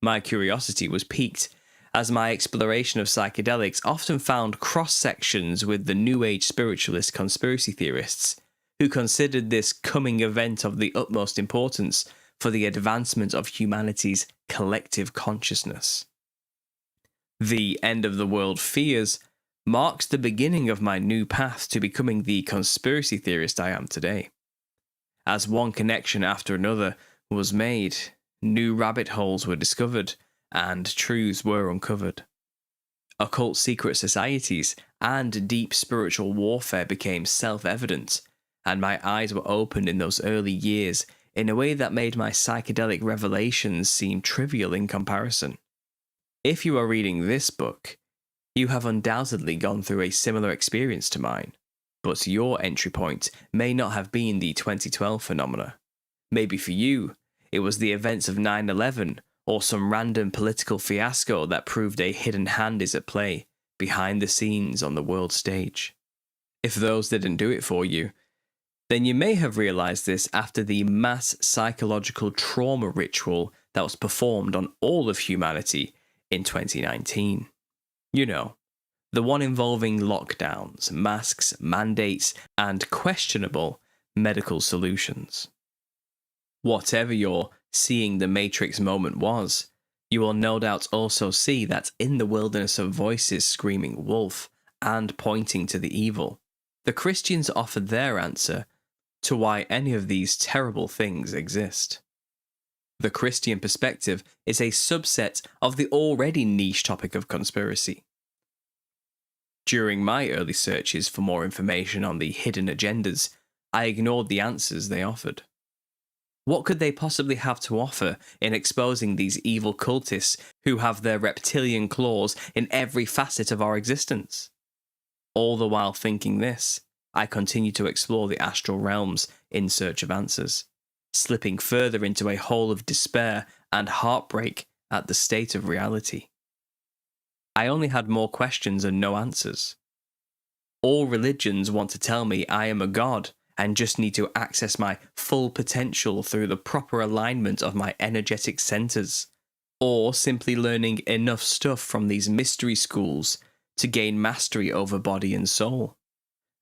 My curiosity was piqued as my exploration of psychedelics often found cross-sections with the New Age spiritualist conspiracy theorists who considered this coming event of the utmost importance for the advancement of humanity's collective consciousness. The end of the world fears marks the beginning of my new path to becoming the conspiracy theorist I am today. As one connection after another was made, new rabbit holes were discovered, and truths were uncovered. Occult secret societies and deep spiritual warfare became self-evident, and my eyes were opened in those early years in a way that made my psychedelic revelations seem trivial in comparison. If you are reading this book, you have undoubtedly gone through a similar experience to mine, but your entry point may not have been the 2012 phenomena. Maybe for you, it was the events of 9/11 or some random political fiasco that proved a hidden hand is at play behind the scenes on the world stage. If those didn't do it for you, then you may have realized this after the mass psychological trauma ritual that was performed on all of humanity in 2019. You know, the one involving lockdowns, masks, mandates, and questionable medical solutions. Whatever your seeing the Matrix moment was, you will no doubt also see that in the wilderness of voices screaming wolf and pointing to the evil, the Christians offered their answer to why any of these terrible things exist. The Christian perspective is a subset of the already niche topic of conspiracy. During my early searches for more information on the hidden agendas, I ignored the answers they offered. What could they possibly have to offer in exposing these evil cultists who have their reptilian claws in every facet of our existence? All the while thinking this, I continued to explore the astral realms in search of answers, slipping further into a hole of despair and heartbreak at the state of reality. I only had more questions and no answers. All religions want to tell me I am a god and just need to access my full potential through the proper alignment of my energetic centers, or simply learning enough stuff from these mystery schools to gain mastery over body and soul.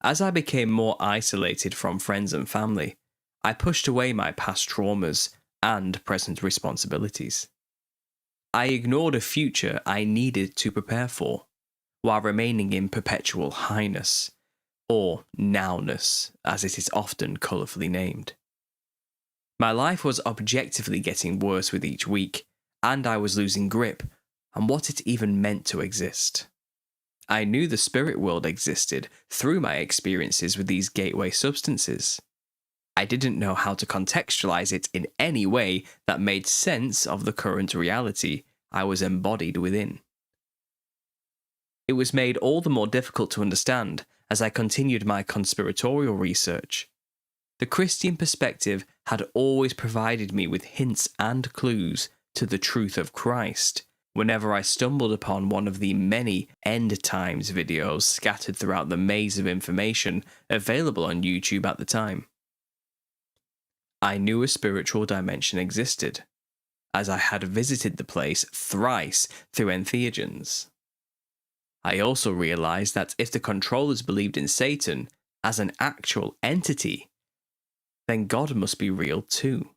As I became more isolated from friends and family, I pushed away my past traumas and present responsibilities. I ignored a future I needed to prepare for, while remaining in perpetual highness, or nowness, as it is often colourfully named. My life was objectively getting worse with each week, and I was losing grip on what it even meant to exist. I knew the spirit world existed through my experiences with these gateway substances. I didn't know how to contextualize it in any way that made sense of the current reality I was embodied within. It was made all the more difficult to understand as I continued my conspiratorial research. The Christian perspective had always provided me with hints and clues to the truth of Christ whenever I stumbled upon one of the many end times videos scattered throughout the maze of information available on YouTube at the time. I knew a spiritual dimension existed, as I had visited the place thrice through entheogens. I also realized that if the controllers believed in Satan as an actual entity, then God must be real too.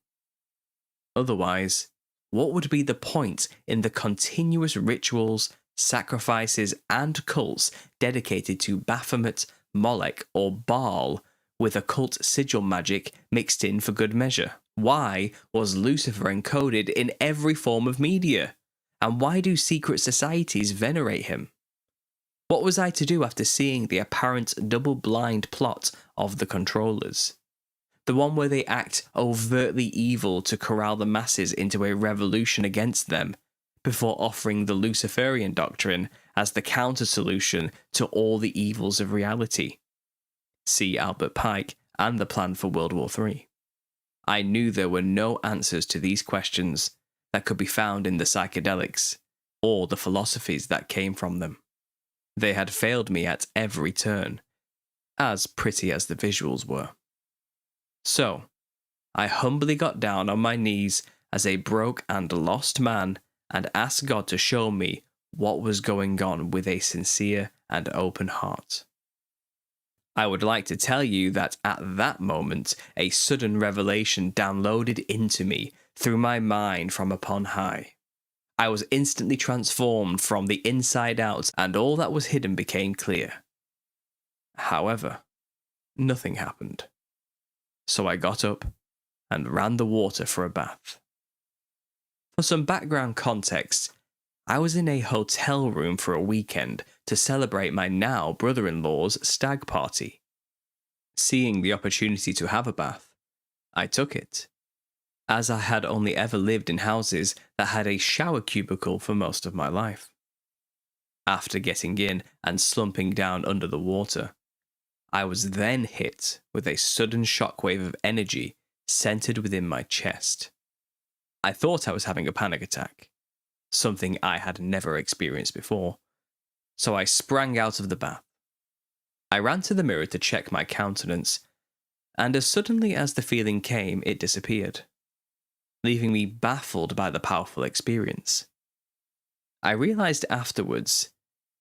Otherwise, what would be the point in the continuous rituals, sacrifices, and cults dedicated to Baphomet, Molech, or Baal with occult sigil magic mixed in for good measure? Why was Lucifer encoded in every form of media? And why do secret societies venerate him? What was I to do after seeing the apparent double-blind plot of the controllers? The one where they act overtly evil to corral the masses into a revolution against them, before offering the Luciferian doctrine as the counter-solution to all the evils of reality. See Albert Pike and the plan for World War III. I knew there were no answers to these questions that could be found in the psychedelics, or the philosophies that came from them. They had failed me at every turn, as pretty as the visuals were. So, I humbly got down on my knees as a broke and lost man and asked God to show me what was going on with a sincere and open heart. I would like to tell you that at that moment, a sudden revelation downloaded into me through my mind from upon high. I was instantly transformed from the inside out, and all that was hidden became clear. However, nothing happened. So I got up and ran the water for a bath. For some background context, I was in a hotel room for a weekend to celebrate my now brother-in-law's stag party. Seeing the opportunity to have a bath, I took it, as I had only ever lived in houses that had a shower cubicle for most of my life. After getting in and slumping down under the water, I was then hit with a sudden shockwave of energy centered within my chest. I thought I was having a panic attack, something I had never experienced before, so I sprang out of the bath. I ran to the mirror to check my countenance, and as suddenly as the feeling came, it disappeared, leaving me baffled by the powerful experience. I realized afterwards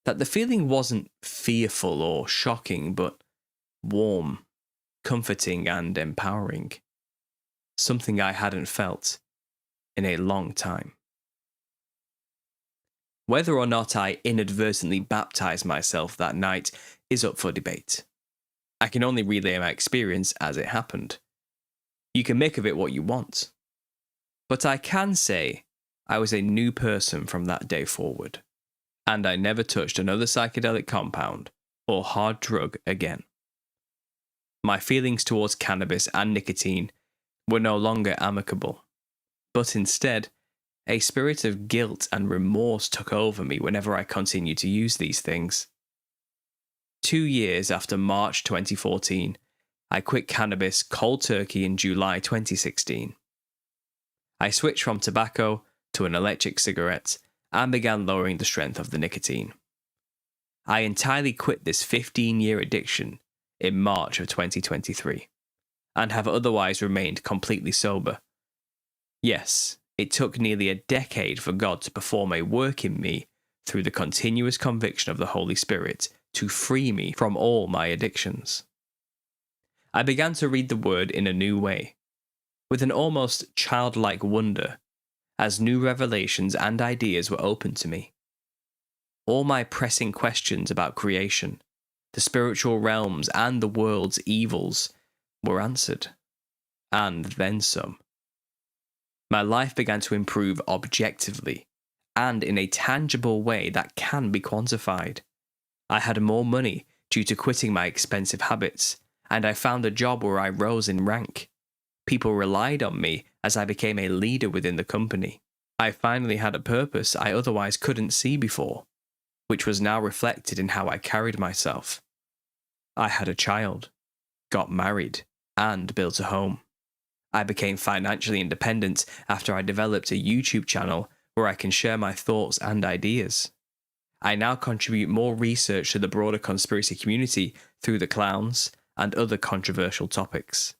that the feeling wasn't fearful or shocking, but warm, comforting, and empowering. Something I hadn't felt in a long time. Whether or not I inadvertently baptized myself that night is up for debate. I can only relay my experience as it happened. You can make of it what you want. But I can say I was a new person from that day forward, and I never touched another psychedelic compound or hard drug again. My feelings towards cannabis and nicotine were no longer amicable, but instead, a spirit of guilt and remorse took over me whenever I continued to use these things. 2 years after March 2014, I quit cannabis cold turkey in July 2016. I switched from tobacco to an electric cigarette and began lowering the strength of the nicotine. I entirely quit this 15-year addiction in March of 2023 and have otherwise remained completely sober. Yes, it took nearly a decade for God to perform a work in me through the continuous conviction of the Holy Spirit to free me from all my addictions. I began to read the Word in a new way, with an almost childlike wonder, as new revelations and ideas were opened to me. All my pressing questions about creation, the spiritual realms, and the world's evils were answered, and then some. My life began to improve objectively, and in a tangible way that can be quantified. I had more money due to quitting my expensive habits, and I found a job where I rose in rank. People relied on me as I became a leader within the company. I finally had a purpose I otherwise couldn't see before, which was now reflected in how I carried myself. I had a child, got married, and built a home. I became financially independent after I developed a YouTube channel where I can share my thoughts and ideas. I now contribute more research to the broader conspiracy community through the clowns and other controversial topics.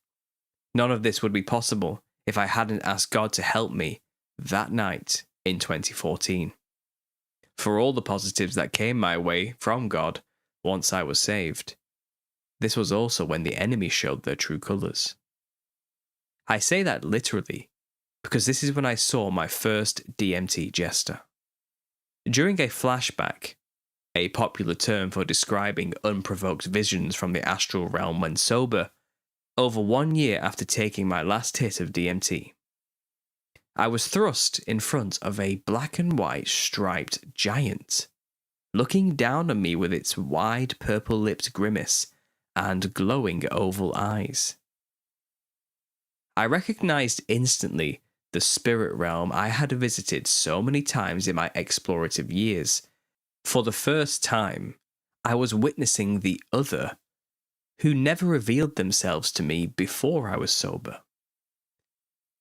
None of this would be possible if I hadn't asked God to help me that night in 2014. For all the positives that came my way from God once I was saved, this was also when the enemy showed their true colours. I say that literally, because this is when I saw my first DMT jester. During a flashback, a popular term for describing unprovoked visions from the astral realm when sober, over 1 year after taking my last hit of DMT, I was thrust in front of a black and white striped giant, looking down on me with its wide purple-lipped grimace and glowing oval eyes. I recognized instantly the spirit realm I had visited so many times in my explorative years. For the first time, I was witnessing the other, who never revealed themselves to me before I was sober.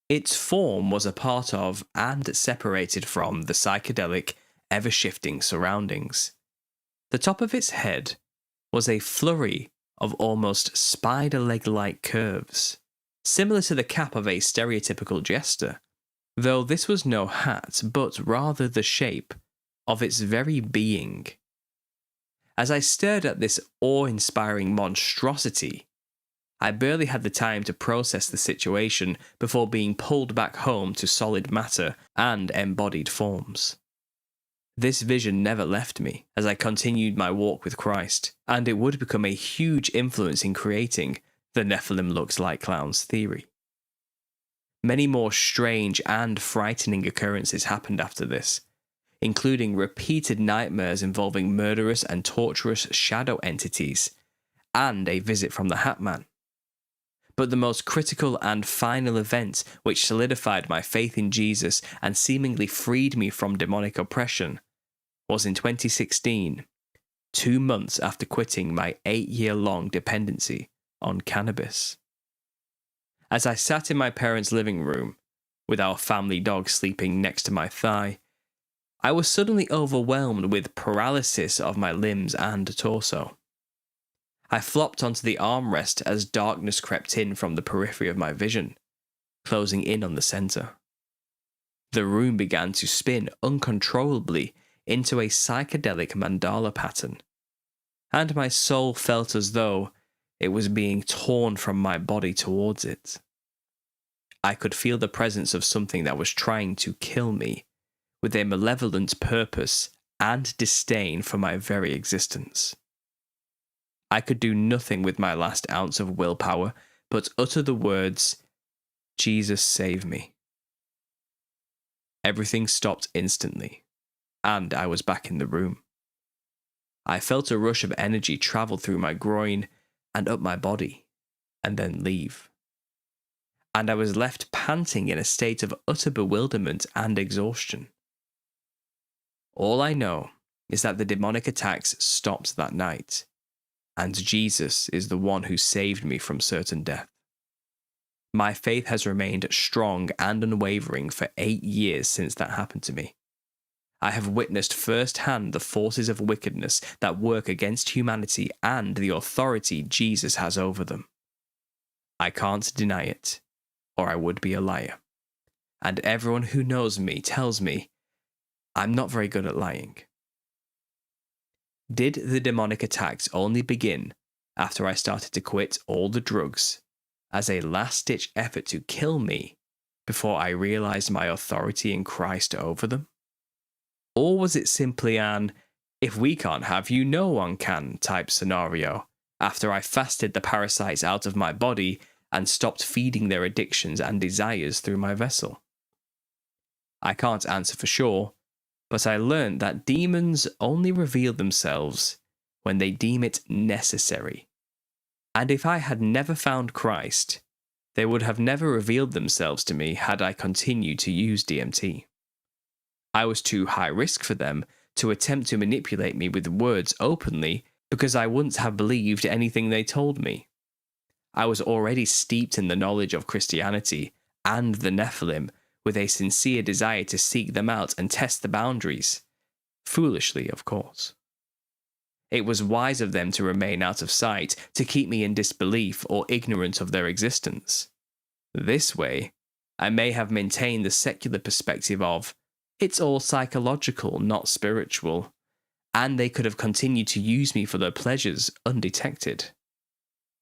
Its form was a part of and separated from the psychedelic, ever-shifting surroundings. The top of its head was a flurry of almost spider-leg-like curves, similar to the cap of a stereotypical jester, though this was no hat, but rather the shape of its very being. As I stared at this awe-inspiring monstrosity, I barely had the time to process the situation before being pulled back home to solid matter and embodied forms. This vision never left me as I continued my walk with Christ, and it would become a huge influence in creating the Nephilim Looked Like Clowns theory. Many more strange and frightening occurrences happened after this, including repeated nightmares involving murderous and torturous shadow entities, and a visit from the Hat Man. But the most critical and final event which solidified my faith in Jesus and seemingly freed me from demonic oppression was in 2016, 2 months after quitting my 8-year-long dependency on cannabis. As I sat in my parents' living room, with our family dog sleeping next to my thigh, I was suddenly overwhelmed with paralysis of my limbs and torso. I flopped onto the armrest as darkness crept in from the periphery of my vision, closing in on the center. The room began to spin uncontrollably into a psychedelic mandala pattern, and my soul felt as though it was being torn from my body towards it. I could feel the presence of something that was trying to kill me, with a malevolent purpose and disdain for my very existence. I could do nothing with my last ounce of willpower but utter the words, "Jesus, save me." Everything stopped instantly, and I was back in the room. I felt a rush of energy travel through my groin and up my body, and then leave. And I was left panting in a state of utter bewilderment and exhaustion. All I know is that the demonic attacks stopped that night, and Jesus is the one who saved me from certain death. My faith has remained strong and unwavering for 8 years since that happened to me. I have witnessed firsthand the forces of wickedness that work against humanity and the authority Jesus has over them. I can't deny it, or I would be a liar. And everyone who knows me tells me I'm not very good at lying. Did the demonic attacks only begin after I started to quit all the drugs as a last-ditch effort to kill me before I realized my authority in Christ over them? Or was it simply an "if we can't have you, no one can" type scenario after I fasted the parasites out of my body and stopped feeding their addictions and desires through my vessel? I can't answer for sure, but I learned that demons only reveal themselves when they deem it necessary. And if I had never found Christ, they would have never revealed themselves to me had I continued to use DMT. I was too high risk for them to attempt to manipulate me with words openly because I wouldn't have believed anything they told me. I was already steeped in the knowledge of Christianity and the Nephilim, with a sincere desire to seek them out and test the boundaries. Foolishly, of course. It was wise of them to remain out of sight, to keep me in disbelief or ignorant of their existence. This way, I may have maintained the secular perspective of, it's all psychological, not spiritual, and they could have continued to use me for their pleasures undetected.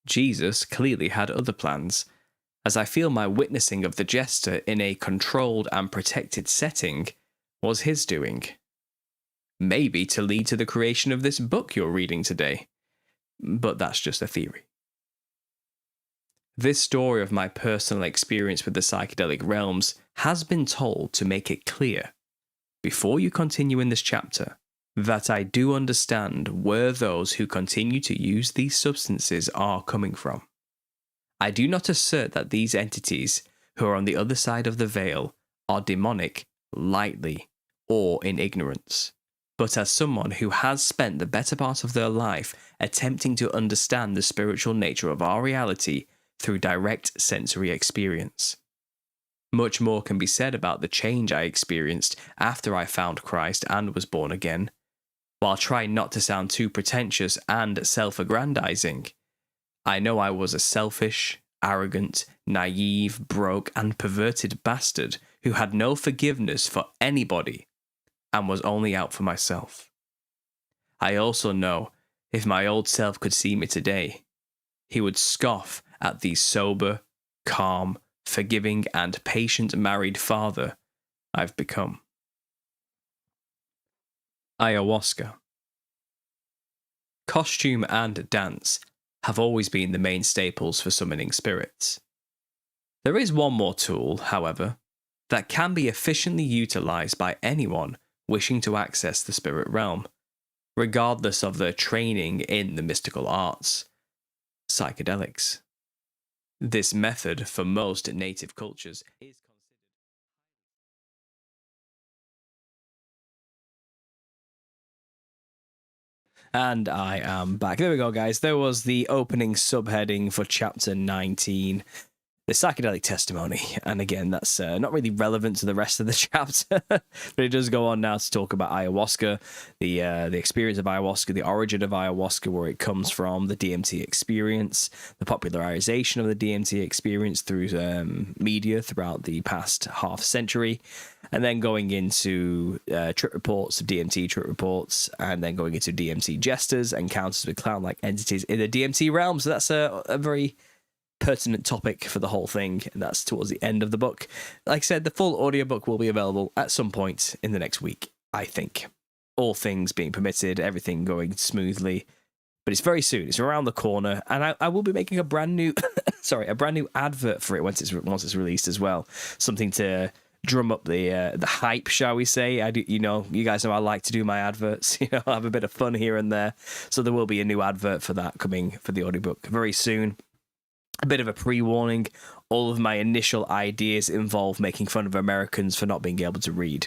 Jesus clearly had other plans, as I feel my witnessing of the jester in a controlled and protected setting was his doing. Maybe to lead to the creation of this book you're reading today, but that's just a theory. This story of my personal experience with the psychedelic realms has been told to make it clear, before you continue in this chapter, that I do understand where those who continue to use these substances are coming from. I do not assert that these entities, who are on the other side of the veil, are demonic lightly or in ignorance, but as someone who has spent the better part of their life attempting to understand the spiritual nature of our reality through direct sensory experience. Much more can be said about the change I experienced after I found Christ and was born again. While trying not to sound too pretentious and self-aggrandizing, I know I was a selfish, arrogant, naive, broke, and perverted bastard who had no forgiveness for anybody and was only out for myself. I also know if my old self could see me today, he would scoff at the sober, calm, forgiving, and patient married father I've become. Ayahuasca. Costume and dance have always been the main staples for summoning spirits. There is one more tool, however, that can be efficiently utilized by anyone wishing to access the spirit realm, regardless of their training in the mystical arts: psychedelics. This method, for most native cultures, is considered. And I am back. There we go, guys. There was the opening subheading for chapter 19. the psychedelic testimony. And again, that's not really relevant to the rest of the chapter, but it does go on now to talk about ayahuasca, the experience of ayahuasca, the origin of ayahuasca, where it comes from, the DMT experience, the popularization of the DMT experience through media throughout the past half century, and then going into trip reports of DMT trip reports, and then going into DMT jesters, encounters with clown-like entities in the DMT realm. So that's a very pertinent topic for the whole thing, and that's towards the end of the book. Like I said, the full audiobook will be available at some point in the next week, I think. All things being permitted, everything going smoothly. But it's very soon. It's around the corner, and I will be making a brand new a brand new advert for it once it's released as well. Something to drum up the hype, shall we say. You guys know I like to do my adverts. I'll have a bit of fun here and there. So there will be a new advert for that coming for the audiobook very soon. A bit of a pre-warning, all of my initial ideas involve making fun of Americans for not being able to read.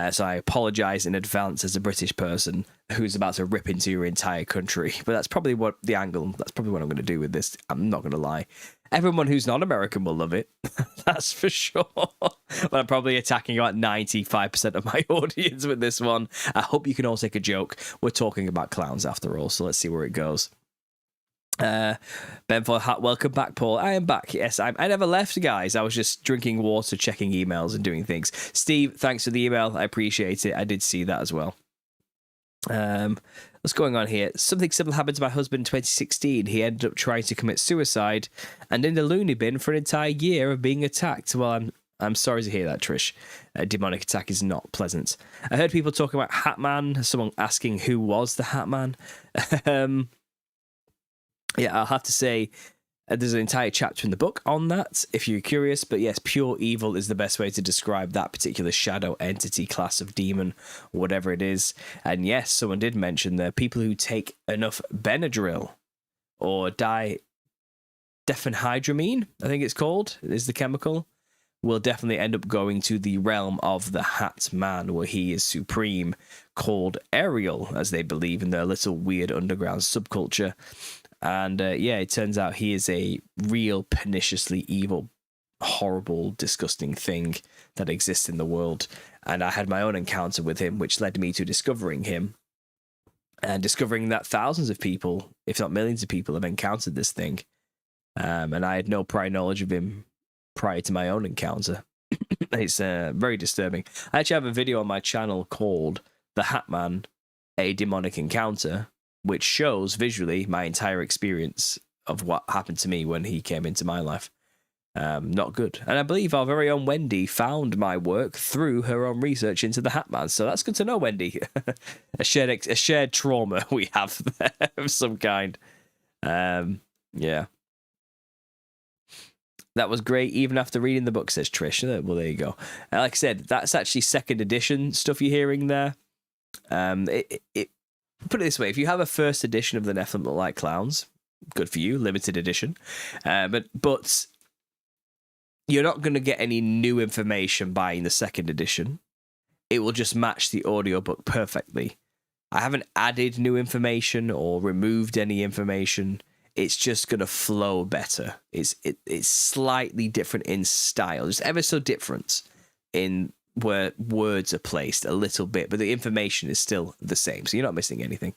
So I apologize in advance as a British person who's about to rip into your entire country. But that's probably what I'm going to do with this. I'm not going to lie. Everyone who's not American will love it. That's for sure. But I'm probably attacking about 95% of my audience with this one. I hope you can all take a joke. We're talking about clowns after all, so let's see where it goes. Ben for Hat, welcome back, Paul. I am back. Yes, I never left, guys. I was just drinking water, checking emails, and doing things. Steve, thanks for the email. I appreciate it. I did see that as well. What's going on here? Something similar happened to my husband in 2016. He ended up trying to commit suicide and in the loony bin for an entire year of being attacked. Well, I'm sorry to hear that, Trish. A demonic attack is not pleasant. I heard people talking about Hat Man. Someone asking who was the Hat Man. Yeah, I'll have to say there's an entire chapter in the book on that, if you're curious. But yes, pure evil is the best way to describe that particular shadow entity, class of demon, whatever it is. And yes, someone did mention there, people who take enough Benadryl or diphenhydramine, I think it's called, is the chemical, will definitely end up going to the realm of the Hat Man, where he is supreme, called Ariel, as they believe in their little weird underground subculture. And it turns out he is a real perniciously evil, horrible, disgusting thing that exists in the world. And I had my own encounter with him, which led me to discovering him and discovering that thousands of people, if not millions of people, have encountered this thing. And I had no prior knowledge of him prior to my own encounter. It's very disturbing. I actually have a video on my channel called The Hat Man, A Demonic Encounter, which shows visually my entire experience of what happened to me when he came into my life. Not good. And I believe our very own Wendy found my work through her own research into the Hat Man. So that's good to know, Wendy. a shared trauma we have there of some kind. Yeah. That was great, even after reading the book, says Trish. Well, there you go. Like I said, that's actually second edition stuff you're hearing there. Put it this way, if you have a first edition of the Nephilim Looked Like Clowns, good for you, limited edition. But you're not going to get any new information buying the second edition. It will just match the audiobook perfectly. I haven't added new information or removed any information. It's just going to flow better. It's slightly different in style, just ever so different in where words are placed a little bit, but the information is still the same, so you're not missing anything.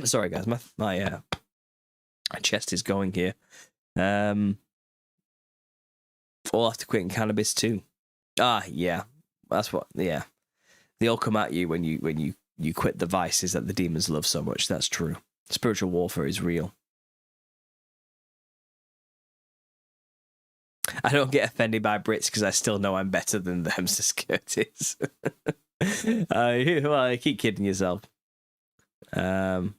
Sorry guys, my chest is going here. All after quitting cannabis too. Yeah, that's what. Yeah, they all come at you when you quit the vices that the demons love so much. That's true. Spiritual warfare is real. I don't get offended by Brits because I still know I'm better than them, says Curtis. Well, keep kidding yourself. What's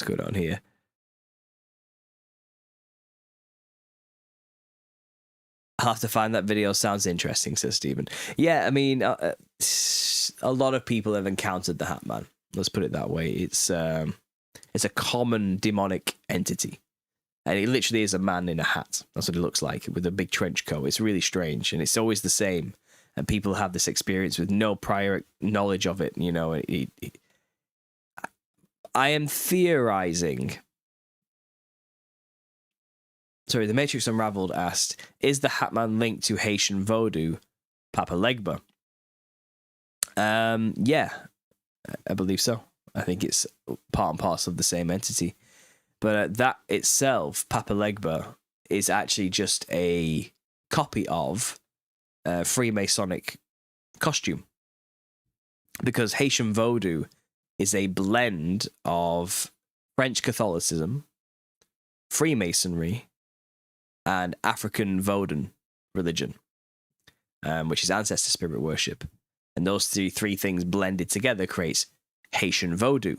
going on here? I'll have to find that video. Sounds interesting, says Stephen. Yeah, I mean, a lot of people have encountered the Hat Man. Let's put it that way. It's a common demonic entity. And it literally is a man in a hat. That's what it looks like, with a big trench coat. It's really strange, and it's always the same. And people have this experience with no prior knowledge of it. You know, I am theorizing. Sorry, the Matrix Unraveled asked, is the Hatman linked to Haitian voodoo, Papa Legba? Yeah, I believe so. I think it's part and parcel of the same entity. But that itself, Papa Legba, is actually just a copy of a Freemasonic costume. Because Haitian voodoo is a blend of French Catholicism, Freemasonry, and African Vodun religion, which is ancestor spirit worship. And those three things blended together creates Haitian voodoo.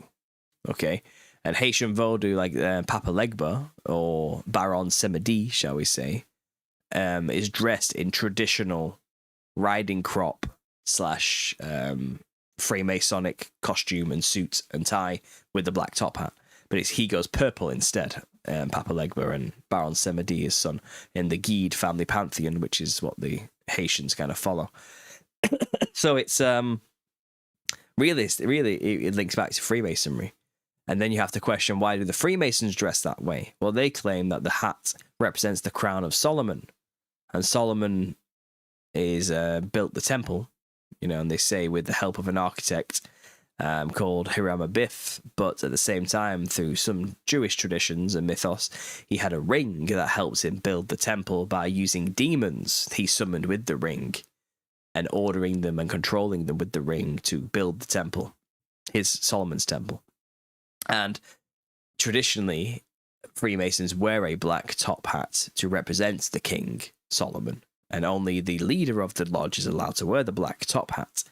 Okay? And Haitian voodoo, like Papa Legba, or Baron Samedi, shall we say, is dressed in traditional riding crop / Freemasonic costume and suit and tie with the black top hat. But he goes purple instead, Papa Legba, and Baron Samedi, his son, in the Guide family pantheon, which is what the Haitians kind of follow. So it's really it links back to Freemasonry. And then you have to question, why do the Freemasons dress that way? Well, they claim that the hat represents the crown of Solomon. And Solomon is built the temple, and they say with the help of an architect called Hiram Abiff, but at the same time, through some Jewish traditions and mythos, he had a ring that helps him build the temple by using demons he summoned with the ring and ordering them and controlling them with the ring to build the temple, his Solomon's temple. And traditionally, Freemasons wear a black top hat to represent the king, Solomon, and only the leader of the lodge is allowed to wear the black top hat.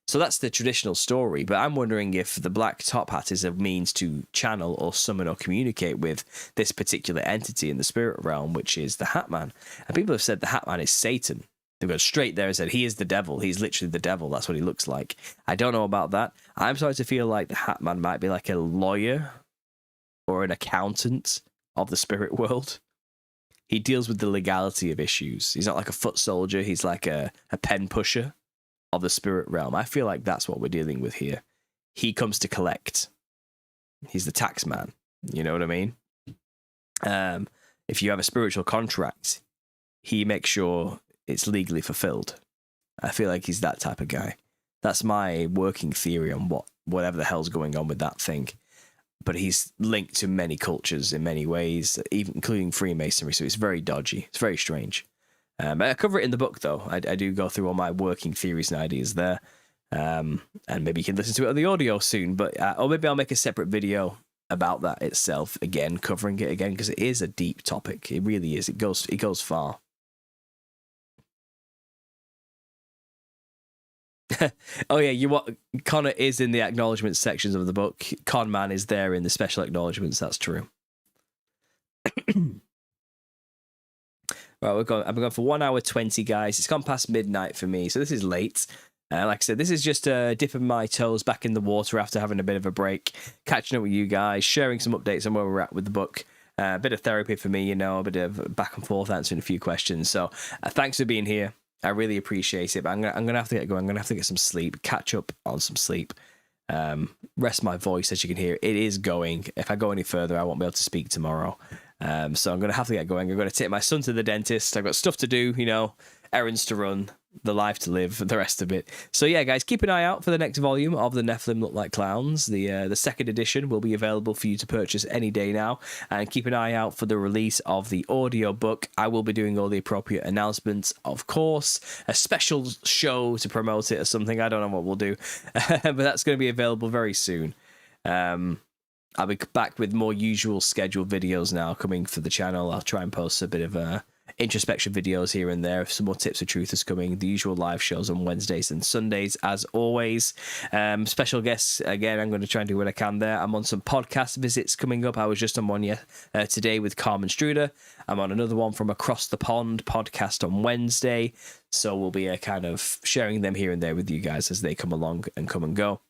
So that's the traditional story, but I'm wondering if the black top hat is a means to channel or summon or communicate with this particular entity in the spirit realm, which is the Hatman. And people have said the Hatman is Satan. They've gone straight there and said, he is the devil. He's literally the devil. That's what he looks like. I don't know about that. I'm starting to feel like the Hatman might be like a lawyer or an accountant of the spirit world. He deals with the legality of issues. He's not like a foot soldier. He's like a pen pusher of the spirit realm. I feel like that's what we're dealing with here. He comes to collect. He's the tax man. You know what I mean? If you have a spiritual contract, he makes sure it's legally fulfilled. I feel like he's that type of guy. That's my working theory on whatever the hell's going on with that thing. But he's linked to many cultures in many ways, even including Freemasonry. So it's very dodgy. It's very strange. I cover it in the book, though. I do go through all my working theories and ideas there. And maybe you can listen to it on the audio soon. But or maybe I'll make a separate video about that itself again, covering it again, because it is a deep topic. It really is. It goes far. Oh yeah, Connor is in the acknowledgements sections of the book. Conman is there in the special acknowledgements. That's true. Right, I've been going for 1 hour 20, guys. It's gone past midnight for me, so this is late. Like I said, this is just dipping my toes back in the water after having a bit of a break, catching up with you guys, sharing some updates on where we're at with the book. A bit of therapy for me, a bit of back and forth, answering a few questions. So thanks for being here. I really appreciate it, but I'm gonna have to get going. I'm gonna have to get some sleep, catch up on some sleep, rest my voice. As you can hear, it is going. If I go any further, I won't be able to speak tomorrow. So I'm gonna have to get going. I'm gonna take my son to the dentist. I've got stuff to do, errands to run, the life to live, the rest of it. So yeah, guys, keep an eye out for the next volume of the Nephilim Looked Like Clowns. The second edition will be available for you to purchase any day now, and keep an eye out for the release of the audiobook. I will be doing all the appropriate announcements, of course, a special show to promote it or something. I don't know what we'll do, but that's going to be available very soon. I'll be back with more usual scheduled videos now coming for the channel. I'll try and post a bit of introspection videos here and there. Some more tips of truth is coming. The usual live shows on Wednesdays and Sundays, as always. Special guests, again, I'm going to try and do what I can there. I'm on some podcast visits coming up. I was just on one today with Carmen Struder. I'm on another one from Across the Pond podcast on Wednesday. So we'll be kind of sharing them here and there with you guys as they come along and come and go.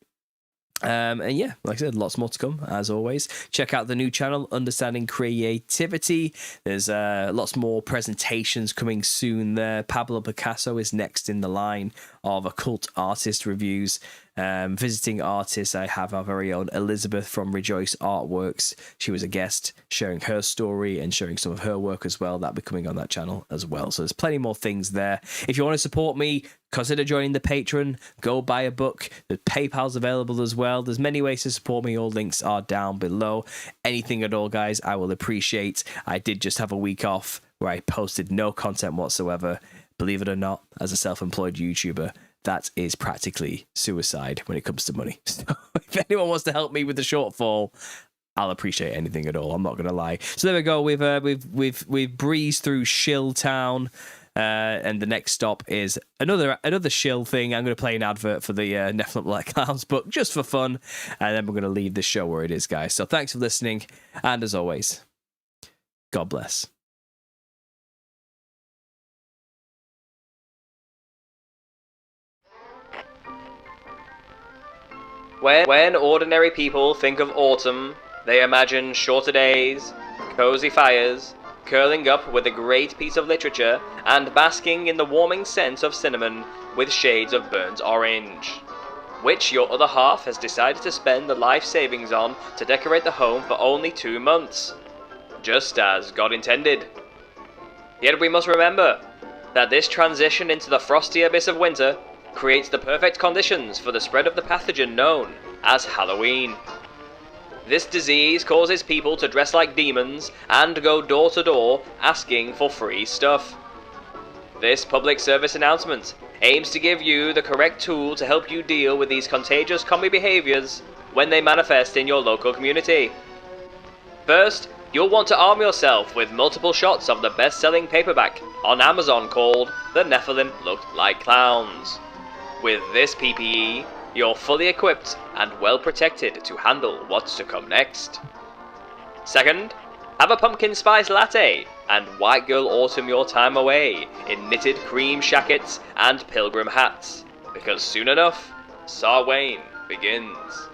And yeah, like I said, lots more to come, as always. Check out the new channel, Understanding Creativity. There's lots more presentations coming soon there. Pablo Picasso is next in the line of occult artist reviews. Visiting artists, I have our very own Elizabeth from Rejoice Artworks. She was a guest sharing her story and sharing some of her work as well. That'll be coming on that channel as well. So there's plenty more things there. If you want to support me, consider joining the Patreon. Go buy a book. The PayPal's available as well. There's many ways to support me. All links are down below. Anything at all, guys, I will appreciate. I did just have a week off where I posted no content whatsoever. Believe it or not, as a self-employed YouTuber, that is practically suicide when it comes to money. So if anyone wants to help me with the shortfall, I'll appreciate anything at all. I'm not going to lie. So there we go. We've breezed through Shill Town, and the next stop is another Shill thing. I'm going to play an advert for the Nephilim Looked Like Clowns book just for fun, and then we're going to leave this show where it is, guys. So thanks for listening, and as always, God bless. When ordinary people think of autumn, they imagine shorter days, cozy fires, curling up with a great piece of literature, and basking in the warming scent of cinnamon with shades of burnt orange, which your other half has decided to spend the life savings on to decorate the home for only 2 months, just as God intended. Yet we must remember that this transition into the frosty abyss of winter creates the perfect conditions for the spread of the pathogen known as Halloween. This disease causes people to dress like demons and go door to door asking for free stuff. This public service announcement aims to give you the correct tool to help you deal with these contagious commie behaviors when they manifest in your local community. First, you'll want to arm yourself with multiple shots of the best-selling paperback on Amazon called The Nephilim Looked Like Clowns. With this PPE, you're fully equipped and well protected to handle what's to come next. Second, have a pumpkin spice latte and white girl autumn your time away in knitted cream shackets and pilgrim hats, because soon enough, Samhain begins.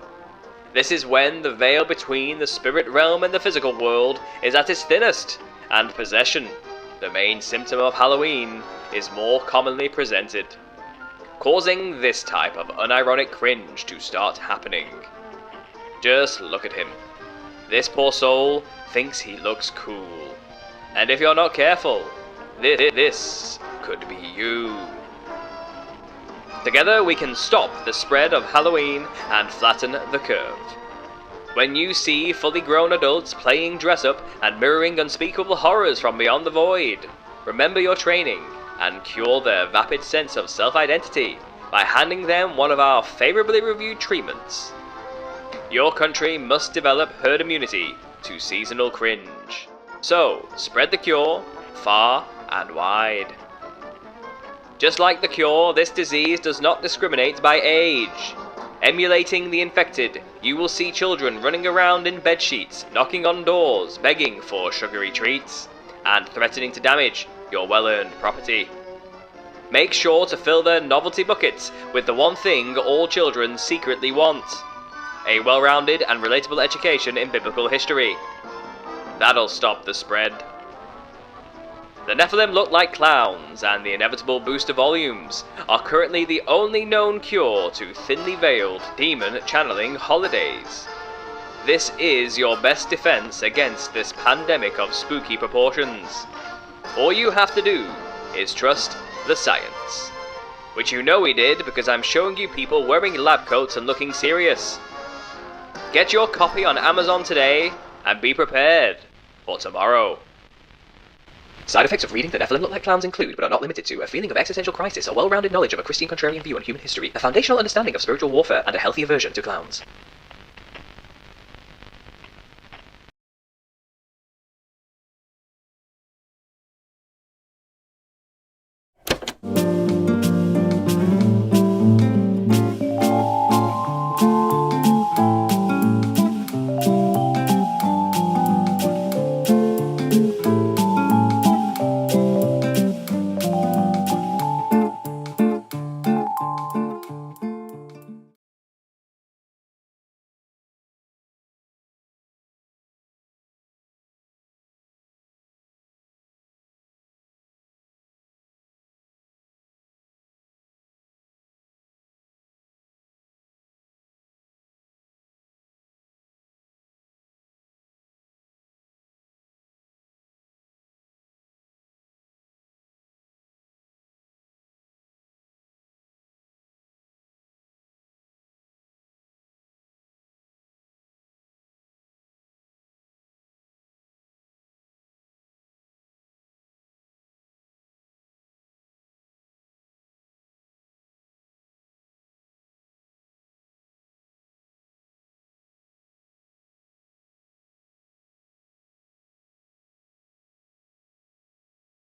This is when the veil between the spirit realm and the physical world is at its thinnest, and possession, the main symptom of Halloween, is more commonly presented, causing this type of unironic cringe to start happening. Just look at him. This poor soul thinks he looks cool. And if you're not careful, this could be you. Together we can stop the spread of Halloween and flatten the curve. When you see fully grown adults playing dress-up and mirroring unspeakable horrors from beyond the void, remember your training and cure their vapid sense of self-identity by handing them one of our favorably reviewed treatments. Your country must develop herd immunity to seasonal cringe. So, spread the cure far and wide. Just like the cure, this disease does not discriminate by age. Emulating the infected, you will see children running around in bedsheets, knocking on doors, begging for sugary treats, and threatening to damage your well-earned property. Make sure to fill their novelty buckets with the one thing all children secretly want: a well-rounded and relatable education in biblical history. That'll stop the spread. The Nephilim Look Like Clowns and the inevitable booster volumes are currently the only known cure to thinly veiled demon channeling holidays. This is your best defense against this pandemic of spooky proportions. All you have to do is trust the science. Which you know we did, because I'm showing you people wearing lab coats and looking serious. Get your copy on Amazon today, and be prepared for tomorrow. Side effects of reading The Nephilim Look Like Clowns include, but are not limited to, a feeling of existential crisis, a well-rounded knowledge of a Christian contrarian view on human history, a foundational understanding of spiritual warfare, and a healthy aversion to clowns.